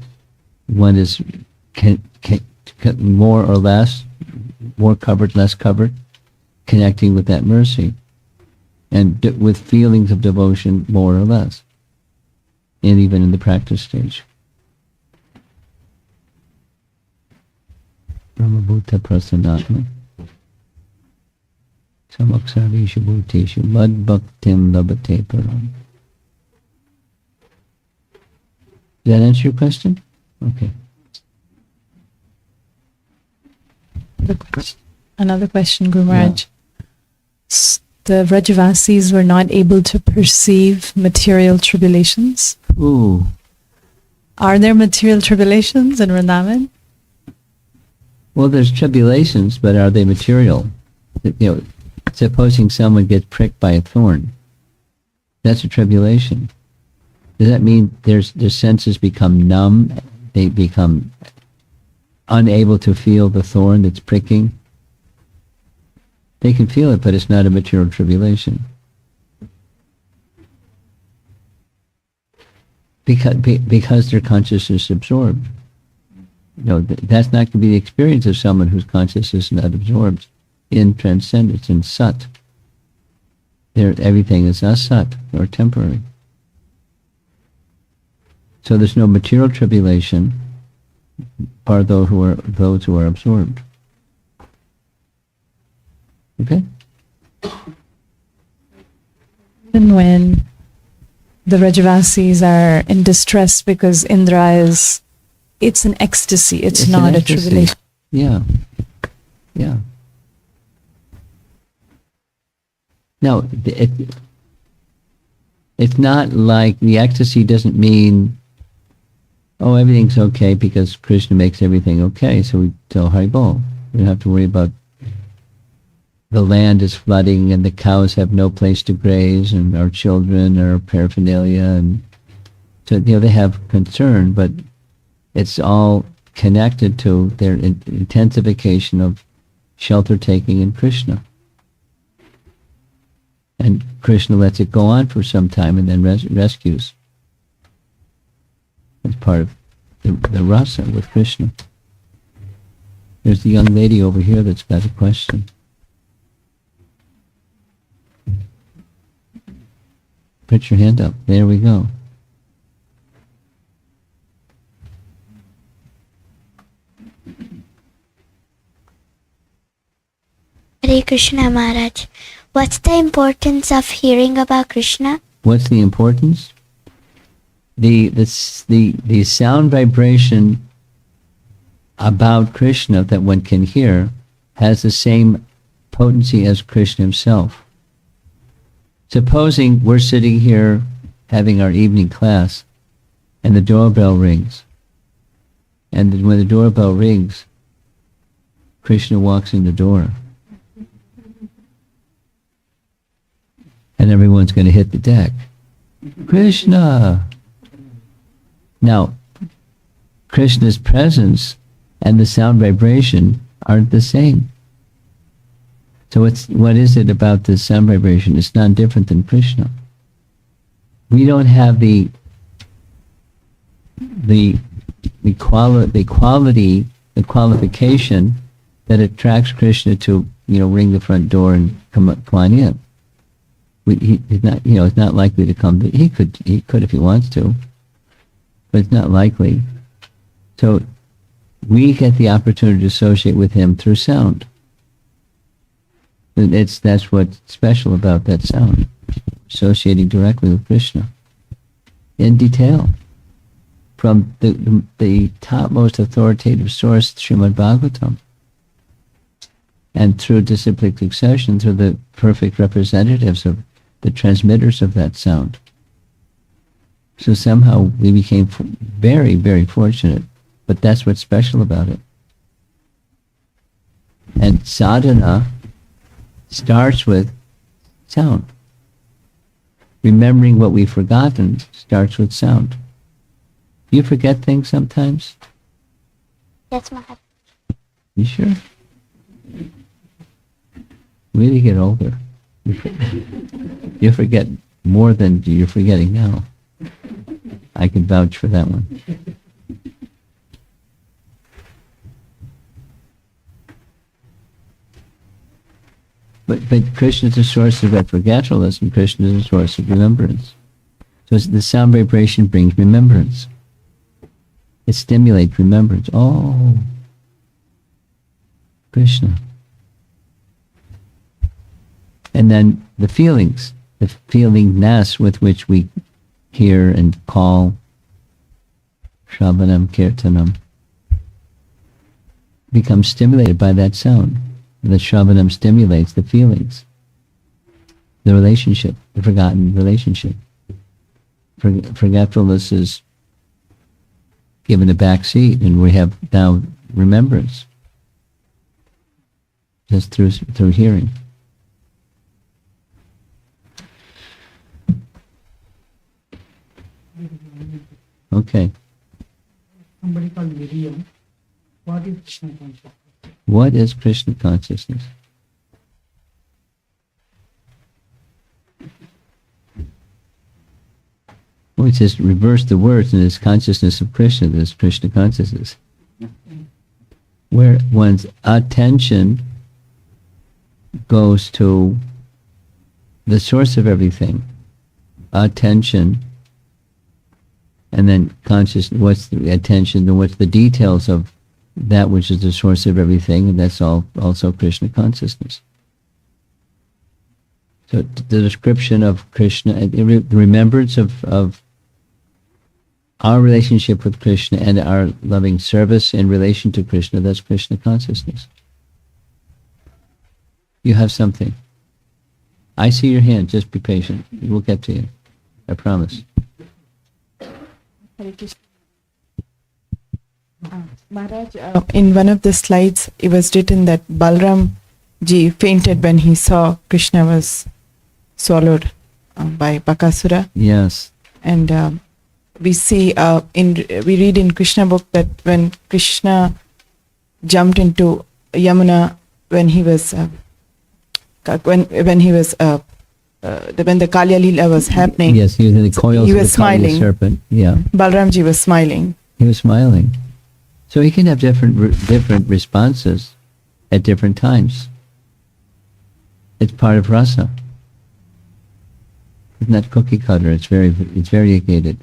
B: One is more or less, more covered, less covered, connecting with that mercy, and with feelings of devotion more or less, and even in the practice stage. Brahmabhuta prasanatma samaksarishu bhuteshu mad bhaktim labate param Does that answer your question? Okay.
D: Another question, Guru Maharaj. The Vrajavasis were not able to perceive material tribulations.
B: Ooh.
D: Are there material tribulations in Vrindavan?
B: Well, there's tribulations, but are they material? Supposing someone gets pricked by a thorn, that's a tribulation. Does that mean their senses become numb? They become unable to feel the thorn that's pricking? They can feel it, but it's not a material tribulation. Because their consciousness is absorbed. That's not going to be the experience of someone whose consciousness is not absorbed in transcendence, in sat. Everything is asat, or temporary. So there's no material tribulation for those who are absorbed. Okay?
D: Even when the Vrajavasis are in distress because Indra it's an ecstasy, it's not a tribulation.
B: Yeah. Yeah. No, it's not like the ecstasy doesn't mean, oh, everything's okay because Krishna makes everything okay, so we tell Haribol. We don't have to worry about the land is flooding and the cows have no place to graze and our children are paraphernalia, and so they have concern, but it's all connected to their intensification of shelter taking in Krishna. And Krishna lets it go on for some time and then rescues. It's part of the rasa with Krishna. There's the young lady over here that's got a question. Put your hand up. There we go.
A: Hare Krishna Maharaj. What's the importance of hearing about Krishna?
B: What's the importance? The sound vibration about Krishna that one can hear has the same potency as Krishna himself. Supposing we're sitting here having our evening class and the doorbell rings. And when the doorbell rings, Krishna walks in the door. And everyone's going to hit the deck. Krishna! Now, Krishna's presence and the sound vibration aren't the same. So what is it about this sound vibration? It's not different than Krishna. We don't have the qualification that attracts Krishna to ring the front door and come on in. He's not it's not likely to come. He could if he wants to, but it's not likely. So we get the opportunity to associate with him through sound. And that's what's special about that sound, associating directly with Krishna in detail from the topmost authoritative source, Srimad Bhagavatam, and through disciplic succession, through the perfect representatives of the transmitters of that sound. So somehow we became very, very fortunate, but that's what's special about it. And sadhana starts with sound. Remembering what we've forgotten starts with sound. You forget things sometimes?
A: Yes, Maharaj.
B: You sure? When you get older, you forget more than you're forgetting now. I can vouch for that one. But Krishna is a source of forgetfulness, Krishna is a source of remembrance. So the sound vibration brings remembrance. It stimulates remembrance. Oh, Krishna. And then the feelings, the feelingness with which we hear and call Shravanam Kirtanam, becomes stimulated by that sound. The Shravanam stimulates the feelings, the relationship, the forgotten relationship. Forgetfulness is given a back seat, and we have now remembrance just through hearing. Okay.
E: Somebody called Miriam. What is Krishna consciousness?
B: What is Krishna consciousness? We just reverse the words, and it's consciousness of Krishna. There's Krishna consciousness, where one's attention goes to the source of everything. Attention, and then conscious. What's the attention? And what's the details of that which is the source of everything? And that's all also Krishna consciousness. So the description of Krishna, the remembrance of our relationship with Krishna and our loving service in relation to Krishna, that's Krishna consciousness. You have something. I see your hand, just be patient. We'll get to you. I promise.
F: Maharaj, in one of the slides, it was written that Balram ji fainted when he saw Krishna was swallowed by Bakasura.
B: Yes.
F: And we see we read in Krishna book that when Krishna jumped into Yamuna when he was when the Kalya Leela was happening.
B: Yes, he was in the coils
F: he
B: of
F: was
B: the Kalya
F: smiling.
B: serpent. Yeah.
F: Balramji was smiling.
B: He was smiling. So he can have different responses at different times. It's part of rasa. It's not cookie cutter. It's variegated.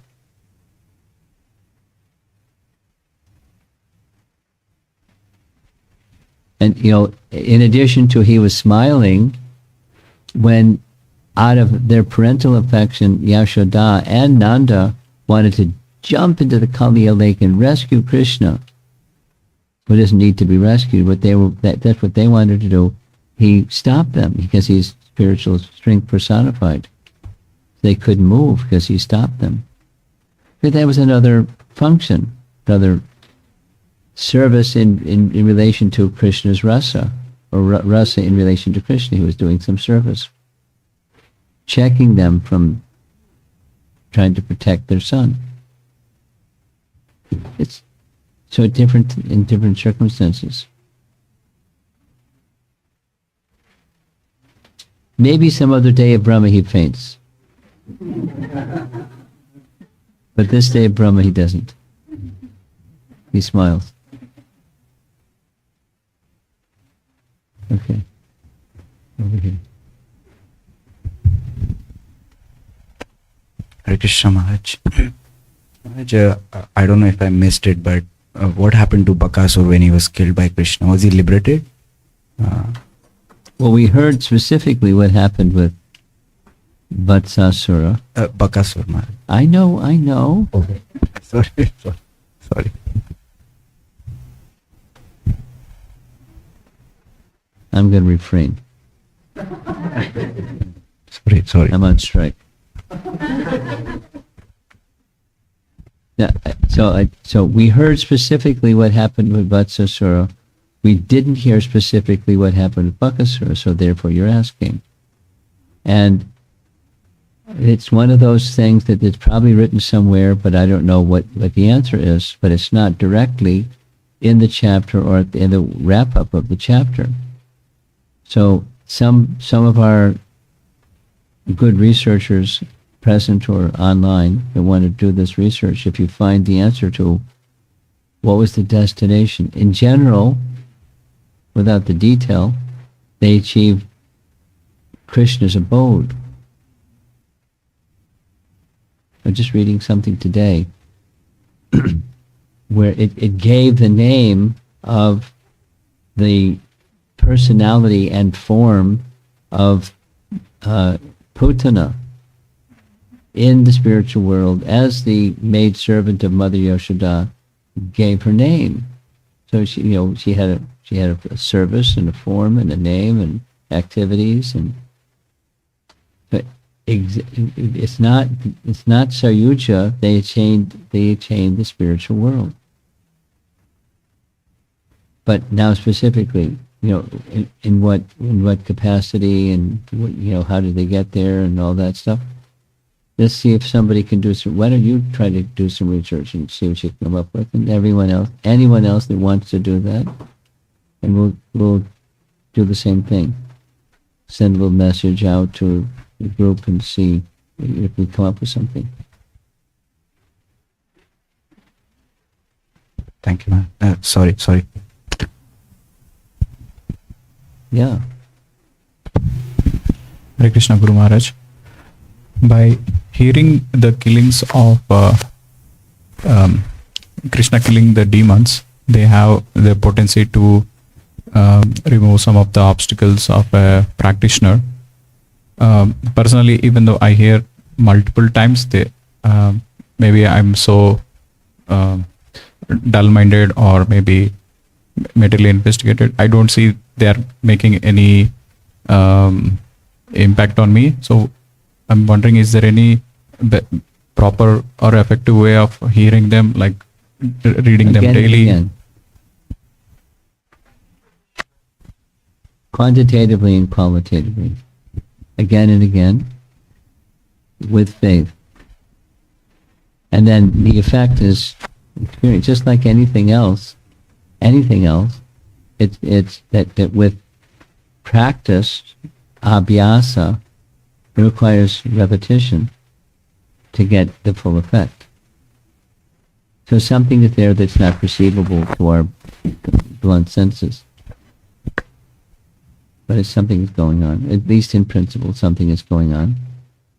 B: And in addition to he was smiling, when out of their parental affection, Yashoda and Nanda wanted to jump into the Kaliya lake and rescue Krishna, who doesn't need to be rescued, but that's what they wanted to do. He stopped them because he's spiritual strength personified. They couldn't move because he stopped them. But that was another function, another service in relation to Krishna's rasa, or rasa in relation to Krishna. He was doing some service, checking them from trying to protect their son. It's so different in different circumstances. Maybe some other day of Brahma he faints. But this day of Brahma he doesn't. He smiles. Okay. Over here.
G: Hare Krishna Maharaj. Maharaj, I don't know if I missed it, but what happened to Bakasur when he was killed by Krishna? Was he liberated?
B: Well, we heard specifically what happened with Vatsasura.
G: Bakasur Maharaj.
B: I know.
G: Okay. Sorry.
B: I'm going to refrain.
G: Sorry.
B: I'm on strike. Yeah, so we heard specifically what happened with Vatsasura. We didn't hear specifically what happened with Bakasura, so therefore you're asking. And it's one of those things that it's probably written somewhere, but I don't know what the answer is, but it's not directly in the chapter or in the wrap-up of the chapter. So some of our good researchers present or online that want to do this research, if you find the answer to what was the destination, in general, without the detail, they achieved Krishna's abode. I'm just reading something today where it gave the name of the personality and form of Putana. in the spiritual world as the maid servant of Mother Yashoda gave her name. So she had a service and a form and a name and activities, and but it's not Sayuja. They attained the spiritual world. But now specifically, in what capacity and how did they get there and all that stuff. Let's see if somebody can do some. Why don't you try to do some research and see what you can come up with, and anyone else that wants to do that, and we'll do the same thing. Send a little message out to the group and see if we come up with something.
G: Thank you, man. Sorry.
B: Yeah.
H: Hare Krishna, Guru Maharaj. By hearing the killings of Krishna killing the demons, they have the potency to remove some of the obstacles of a practitioner. Personally, even though I hear multiple times, maybe I'm so dull-minded or maybe materially investigated, I don't see they're making any impact on me. So I'm wondering, is there any proper or effective way of hearing them, like reading them
B: Again and
H: daily?
B: again. Quantitatively and qualitatively. Again and again. With faith. And then the effect is experience, just like anything else. It's that with practice, abhyasa, it requires repetition to get the full effect. So something is there that's not perceivable to our blunt senses. But it's something is going on. At least in principle, something is going on.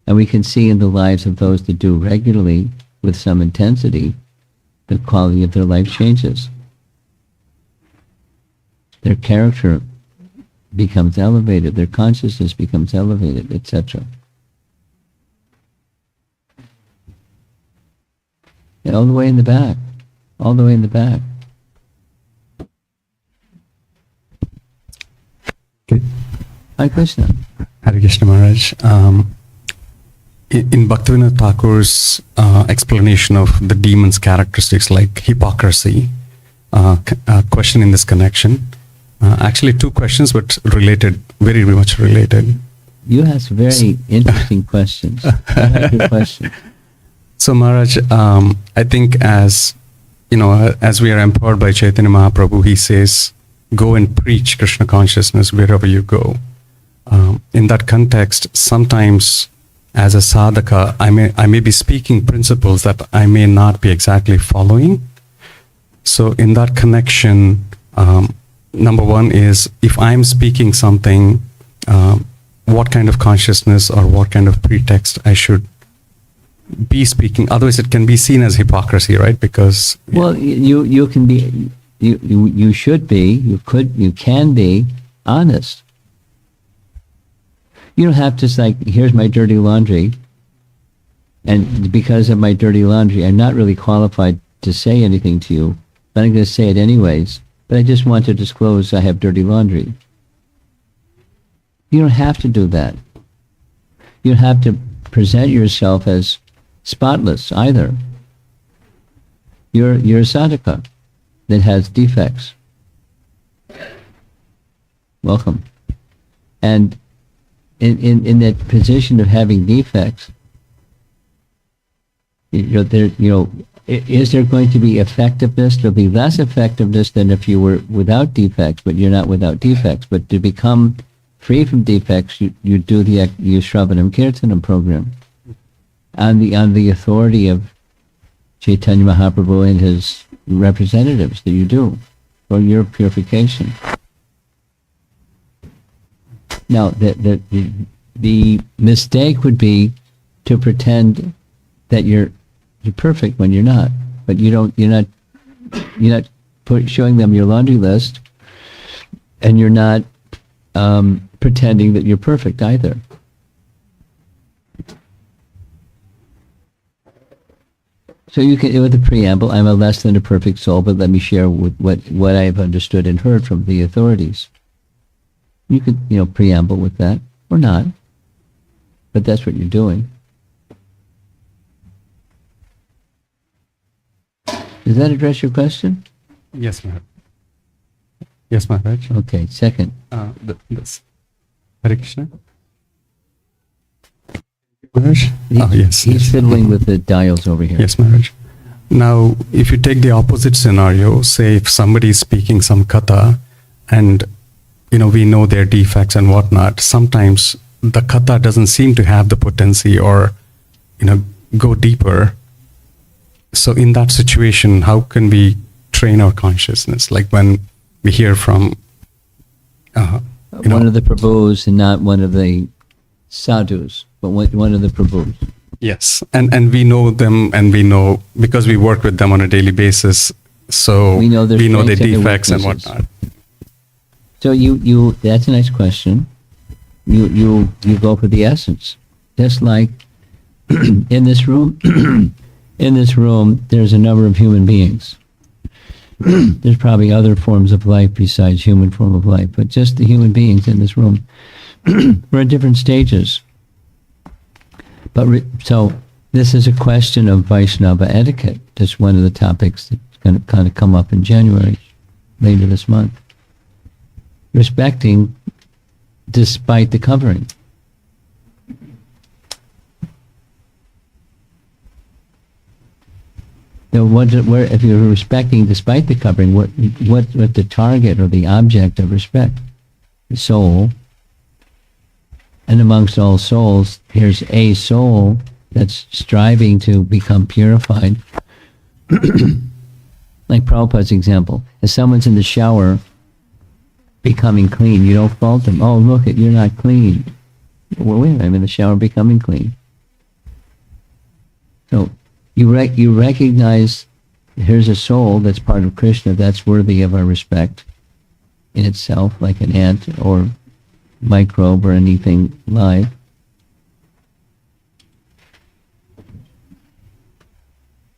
B: And we can see in the lives of those that do regularly, with some intensity, the quality of their life changes. Their character becomes elevated, their consciousness becomes elevated, etc. And all the way in the back.
I: Okay.
B: Hi, Krishna.
I: Hare Krishna Maharaj. In Bhaktivinoda Thakur's explanation of the demon's characteristics, like hypocrisy, question in this connection, actually two questions, but related, very, very much related.
B: You ask very interesting questions. I like your question.
I: So Maharaj, I think as we are empowered by Chaitanya Mahaprabhu, he says, go and preach Krishna consciousness wherever you go. In that context, sometimes as a sadhaka, I may be speaking principles that I may not be exactly following. So in that connection, number one is, if I'm speaking something, what kind of consciousness or what kind of pretext I should be speaking. Otherwise, it can be seen as hypocrisy, right? Because
B: you can be, you should be, you can be honest. You don't have to say, here's my dirty laundry, and because of my dirty laundry, I'm not really qualified to say anything to you, but I'm going to say it anyways. But I just want to disclose I have dirty laundry. You don't have to do that. You don't have to present yourself as spotless either. You're a sadhaka that has defects. Welcome. And in that position of having defects, is there going to be effectiveness? There'll be less effectiveness than if you were without defects, but you're not without defects. But to become free from defects, you do the Shravanam Kirtanam program on the authority of Chaitanya Mahaprabhu and his representatives that you do for your purification. Now, the mistake would be to pretend that you're perfect when you're not. But you're not showing them your laundry list, and you're not pretending that you're perfect either. So you can, with the preamble, I'm a less than a perfect soul, but let me share with what I've understood and heard from the authorities. You could, preamble with that, or not. But that's what you're doing. Does that address your question?
I: Yes, Maharaj. Yes, Maharaj.
B: Okay, second.
I: This. Hare Krishna. Maharaj? Yes.
B: He's fiddling with the dials over here.
I: Yes, Maharaj. Now, if you take the opposite scenario, say if somebody is speaking some katha and, we know their defects and whatnot, sometimes the katha doesn't seem to have the potency or, go deeper. So in that situation, how can we train our consciousness? Like when we hear from,
B: one of the Prabhus and not one of the sadhus, but one of the Prabhus.
I: Yes, and we know them, and we know because we work with them on a daily basis, so
B: We know their
I: their
B: strengths and their
I: defects and
B: weaknesses.
I: whatnot.
B: So you that's a nice question. You go for the essence. Just like in this room, there's a number of human beings. There's probably other forms of life besides human form of life, but just the human beings in this room. We're at different stages. But so this is a question of Vaishnava etiquette. That's one of the topics that's going to kind of come up in January, later this month. Respecting despite the covering. Now, if you're respecting despite the covering, what the target or the object of respect? The soul. And amongst all souls, here's a soul that's striving to become purified. Like Prabhupada's example. If someone's in the shower becoming clean, you don't fault them. Oh, look, you're not clean. Well, wait, I'm in the shower becoming clean. So you recognize here's a soul that's part of Krishna that's worthy of our respect in itself, like an ant or microbe or anything live.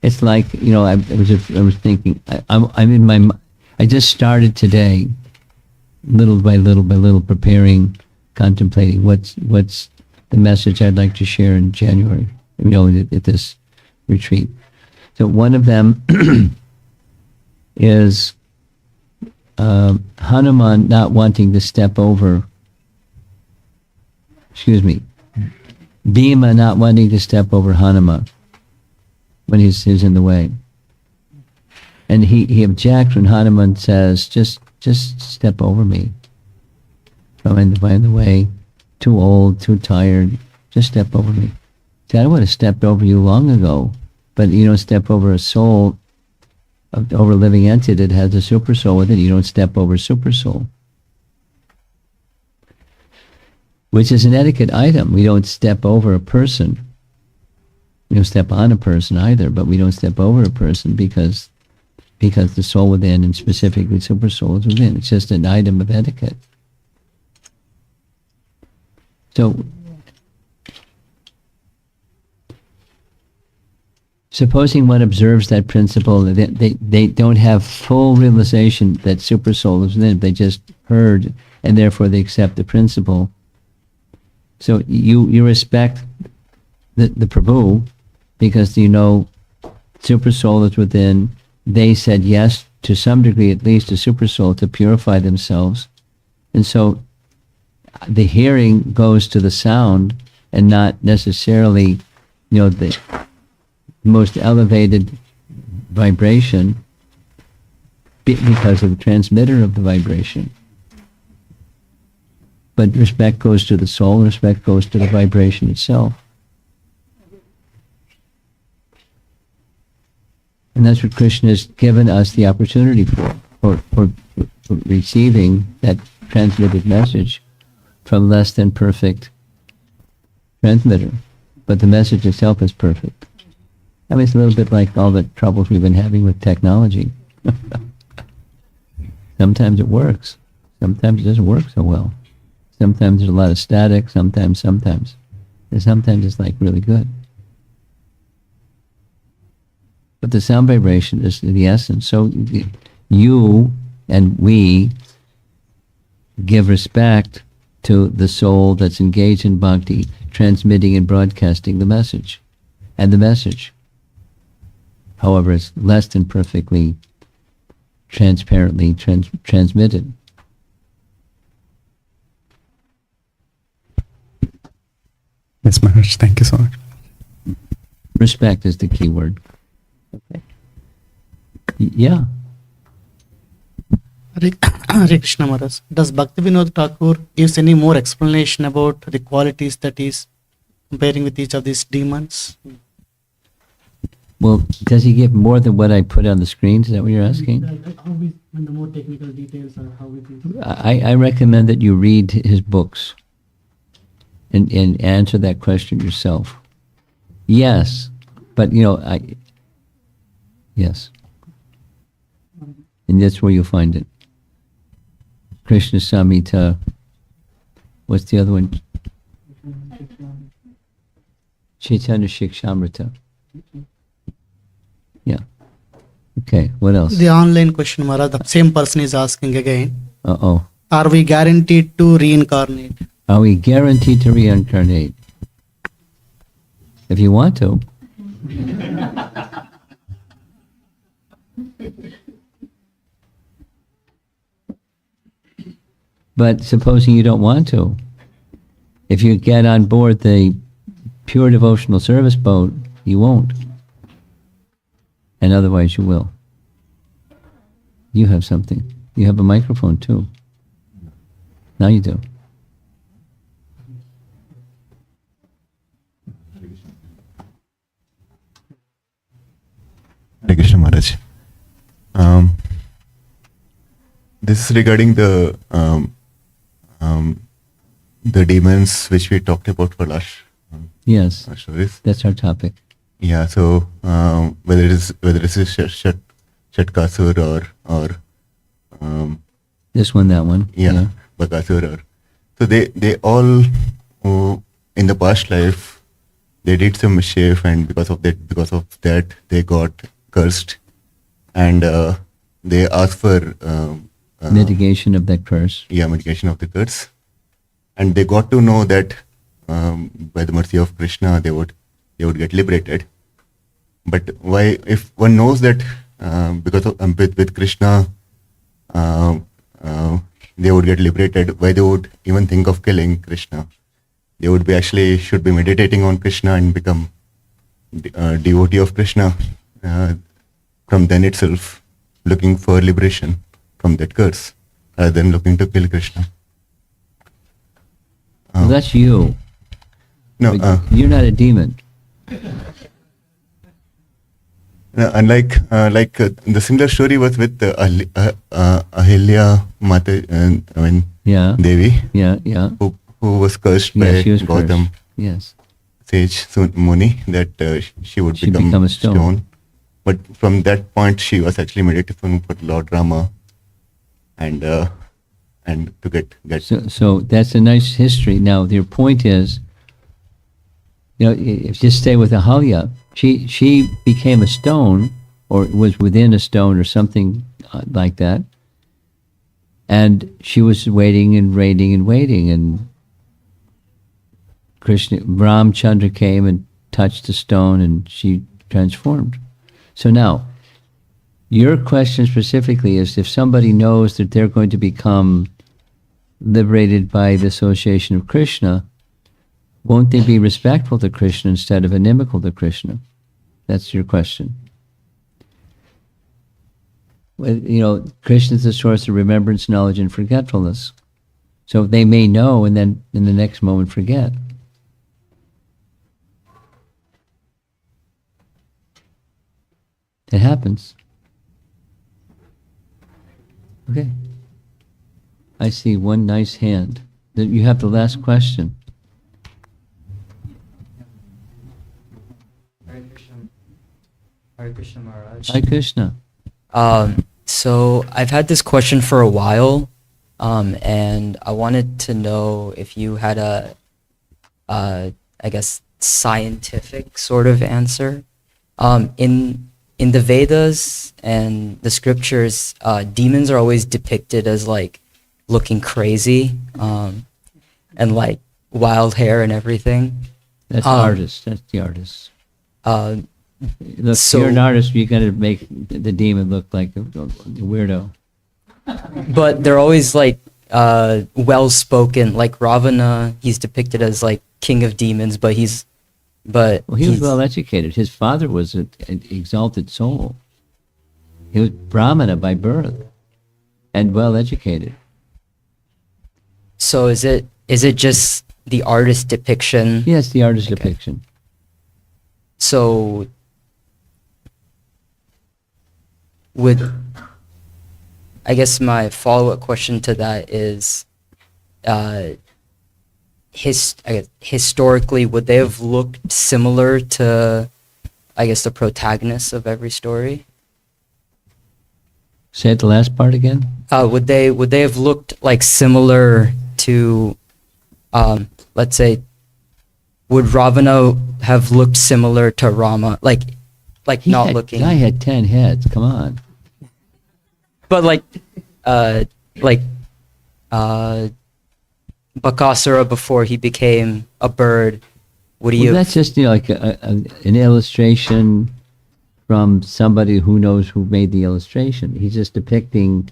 B: It's like, I was thinking, I just started today, little by little, preparing, contemplating what's the message I'd like to share in January, at this retreat. So one of them is Hanuman not wanting to step over. Bhima not wanting to step over Hanuman when he's in the way. And he objects when Hanuman says, just step over me. I'm in the way, too old, too tired, just step over me. See, I would have stepped over you long ago, but you don't step over a soul, over a living entity that has a super soul with it. You don't step over super soul. Which is an etiquette item. We don't step over a person. We don't step on a person either, but we don't step over a person because the soul within, and specifically super soul, is within. It's just an item of etiquette. So, supposing one observes that principle, they don't have full realization that super soul is within. They just heard, and therefore they accept the principle. So you respect the Prabhu because super soul is within. They said yes to some degree, at least, to super soul to purify themselves, and so the hearing goes to the sound and not necessarily, the most elevated vibration because of the transmitter of the vibration. But respect goes to the soul, respect goes to the vibration itself. And that's what Krishna has given us the opportunity for receiving that transmitted message from less than perfect transmitter. But the message itself is perfect. I mean, it's a little bit like all the troubles we've been having with technology. Sometimes it works. Sometimes it doesn't work so well. Sometimes there's a lot of static, sometimes. And sometimes it's like really good. but the sound vibration is the essence. So you and we give respect to the soul that's engaged in bhakti, transmitting and broadcasting the message. And the message, however, it's less than perfectly transparently transmitted.
I: Yes, Maharaj. Thank you so much.
B: Respect is the key word. Okay. Yeah.
E: Hare Krishna Maharaj. Does Bhaktivinoda Thakur gives any more explanation about the qualities that he's comparing with each of these demons?
B: Well, does he give more than what I put on the screen? Is that what you're asking?
E: How we, when the more technical details are how it is.
B: I recommend that you read his books and answer that question yourself. Yes, but yes. And that's where you'll find it. Krishna Samhita. What's the other one? Chaitanya Shikshamrita. Yeah. Okay, what else?
E: The online question, Maharaj, the same person is asking again.
B: Uh-oh.
E: Are we guaranteed to reincarnate?
B: Are we guaranteed to reincarnate? If you want to. But supposing you don't want to, if you get on board the pure devotional service boat, you won't. And otherwise you will. You have something. You have a microphone too. Now you do.
J: Hare Krishna Maharaj. This is regarding the demons which we talked about for last
B: Yes,
J: service.
B: that's our topic.
J: Yeah. So whether it is Shatkasur or
B: This one, that one.
J: yeah, Bakasur, or so they all in the past life they did some mischief, and because of that they got cursed, and they asked for
B: Mitigation of that curse.
J: yeah, mitigation of the curse, and they got to know that by the mercy of Krishna they would get liberated. But why, if one knows that because of with Krishna they would get liberated, why they would even think of killing Krishna? They would be actually should be meditating on Krishna and become devotee of Krishna from then itself, looking for liberation from that curse, rather than looking to kill Krishna.
B: Well, that's you.
J: No,
B: You're not a demon.
J: unlike the similar story was with Ahilya Mata,
B: Yeah.
J: Devi,
B: Yeah.
J: who was cursed
B: Yeah,
J: by
B: she was
J: Gautam
B: cursed. Yes.
J: sage Muni, that she would
B: She'd
J: become,
B: become a stone.
J: But from that point, she was actually meditating for Lord Rama, and to get
B: So that's a nice history. Now, your point is, if you just stay with Ahalya, she became a stone, or was within a stone, or something like that, and she was waiting, and Ramchandra came and touched the stone, and she transformed. So now, your question specifically is, if somebody knows that they're going to become liberated by the association of Krishna, won't they be respectful to Krishna instead of inimical to Krishna? That's your question. Well, Krishna is the source of remembrance, knowledge, and forgetfulness. So they may know and then in the next moment forget. It happens. Okay. I see one nice hand. You have the last question.
C: Hare Krishna Maharaj.
B: Hi, Krishna.
C: So I've had this question for a while, and I wanted to know if you had I guess, scientific sort of answer. In
K: in the Vedas and the scriptures, demons are always depicted as like looking crazy, and like wild hair and everying.
B: That's artist. That's the artist. Look,
K: So-
B: you're an artist. You got to make the demon look like a weirdo.
K: But they're always like well spoken. Like Ravana, he's depicted as like king of demons, but
B: Well, he was
K: he's-
B: well educated. His father was an exalted soul. He was Brahmana by birth and well educated.
K: So is it just the artist depiction?
B: Yes, the artist
K: Okay.
B: depiction.
K: So I guess my follow-up question to that is, I guess, historically, would they have looked similar to, I guess, the protagonists of every story?
B: Say it the last part again.
K: Would they have looked like similar to, let's say, would Ravana have looked similar to Rama? Like looking.
B: Guy had 10 heads. Come on.
K: But Bakasura before he became a bird, would he
B: Well,
K: have?
B: that's just like an illustration from somebody who knows who made the illustration. He's just depicting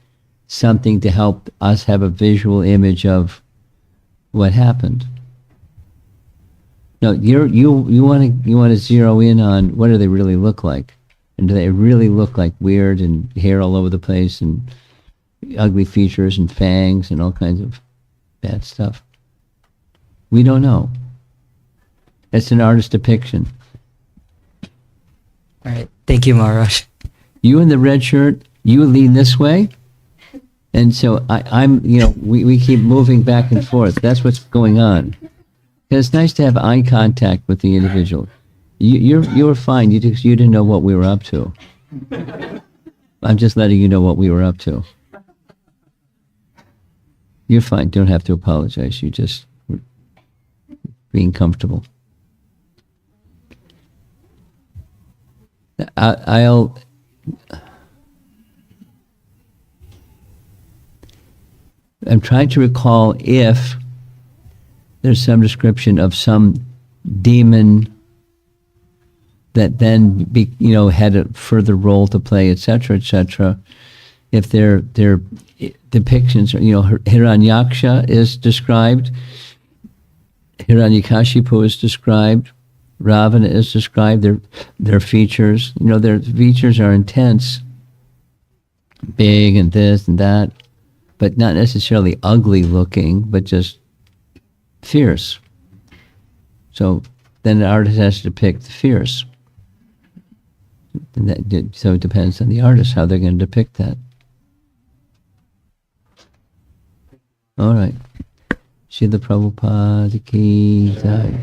B: something to help us have a visual image of what happened. No, you want to zero in on what do they really look like, and do they really look like weird and hair all over the place and ugly features and fangs and all kinds of bad stuff? We don't know. It's an artist depiction.
K: All right, thank you, Maharaj.
B: You in the red shirt, you lean this way, and so I'm, we keep moving back and forth. That's what's going on. And it's nice to have eye contact with the individual. You were fine. You didn't know what we were up to. I'm just letting you know what we were up to. You're fine. Don't have to apologize. You just were being comfortable. I'm trying to recall if there's some description of some demon that then had a further role to play, etc., etc. If their depictions, Hiranyaksha is described, Hiranyakashipu is described, Ravana is described. Their features, their features are intense, big and this and that, but not necessarily ugly looking, but just fierce. So then the artist has to depict the fierce. And so it depends on the artist how they're going to depict that. All right. Srila Prabhupada ki jai.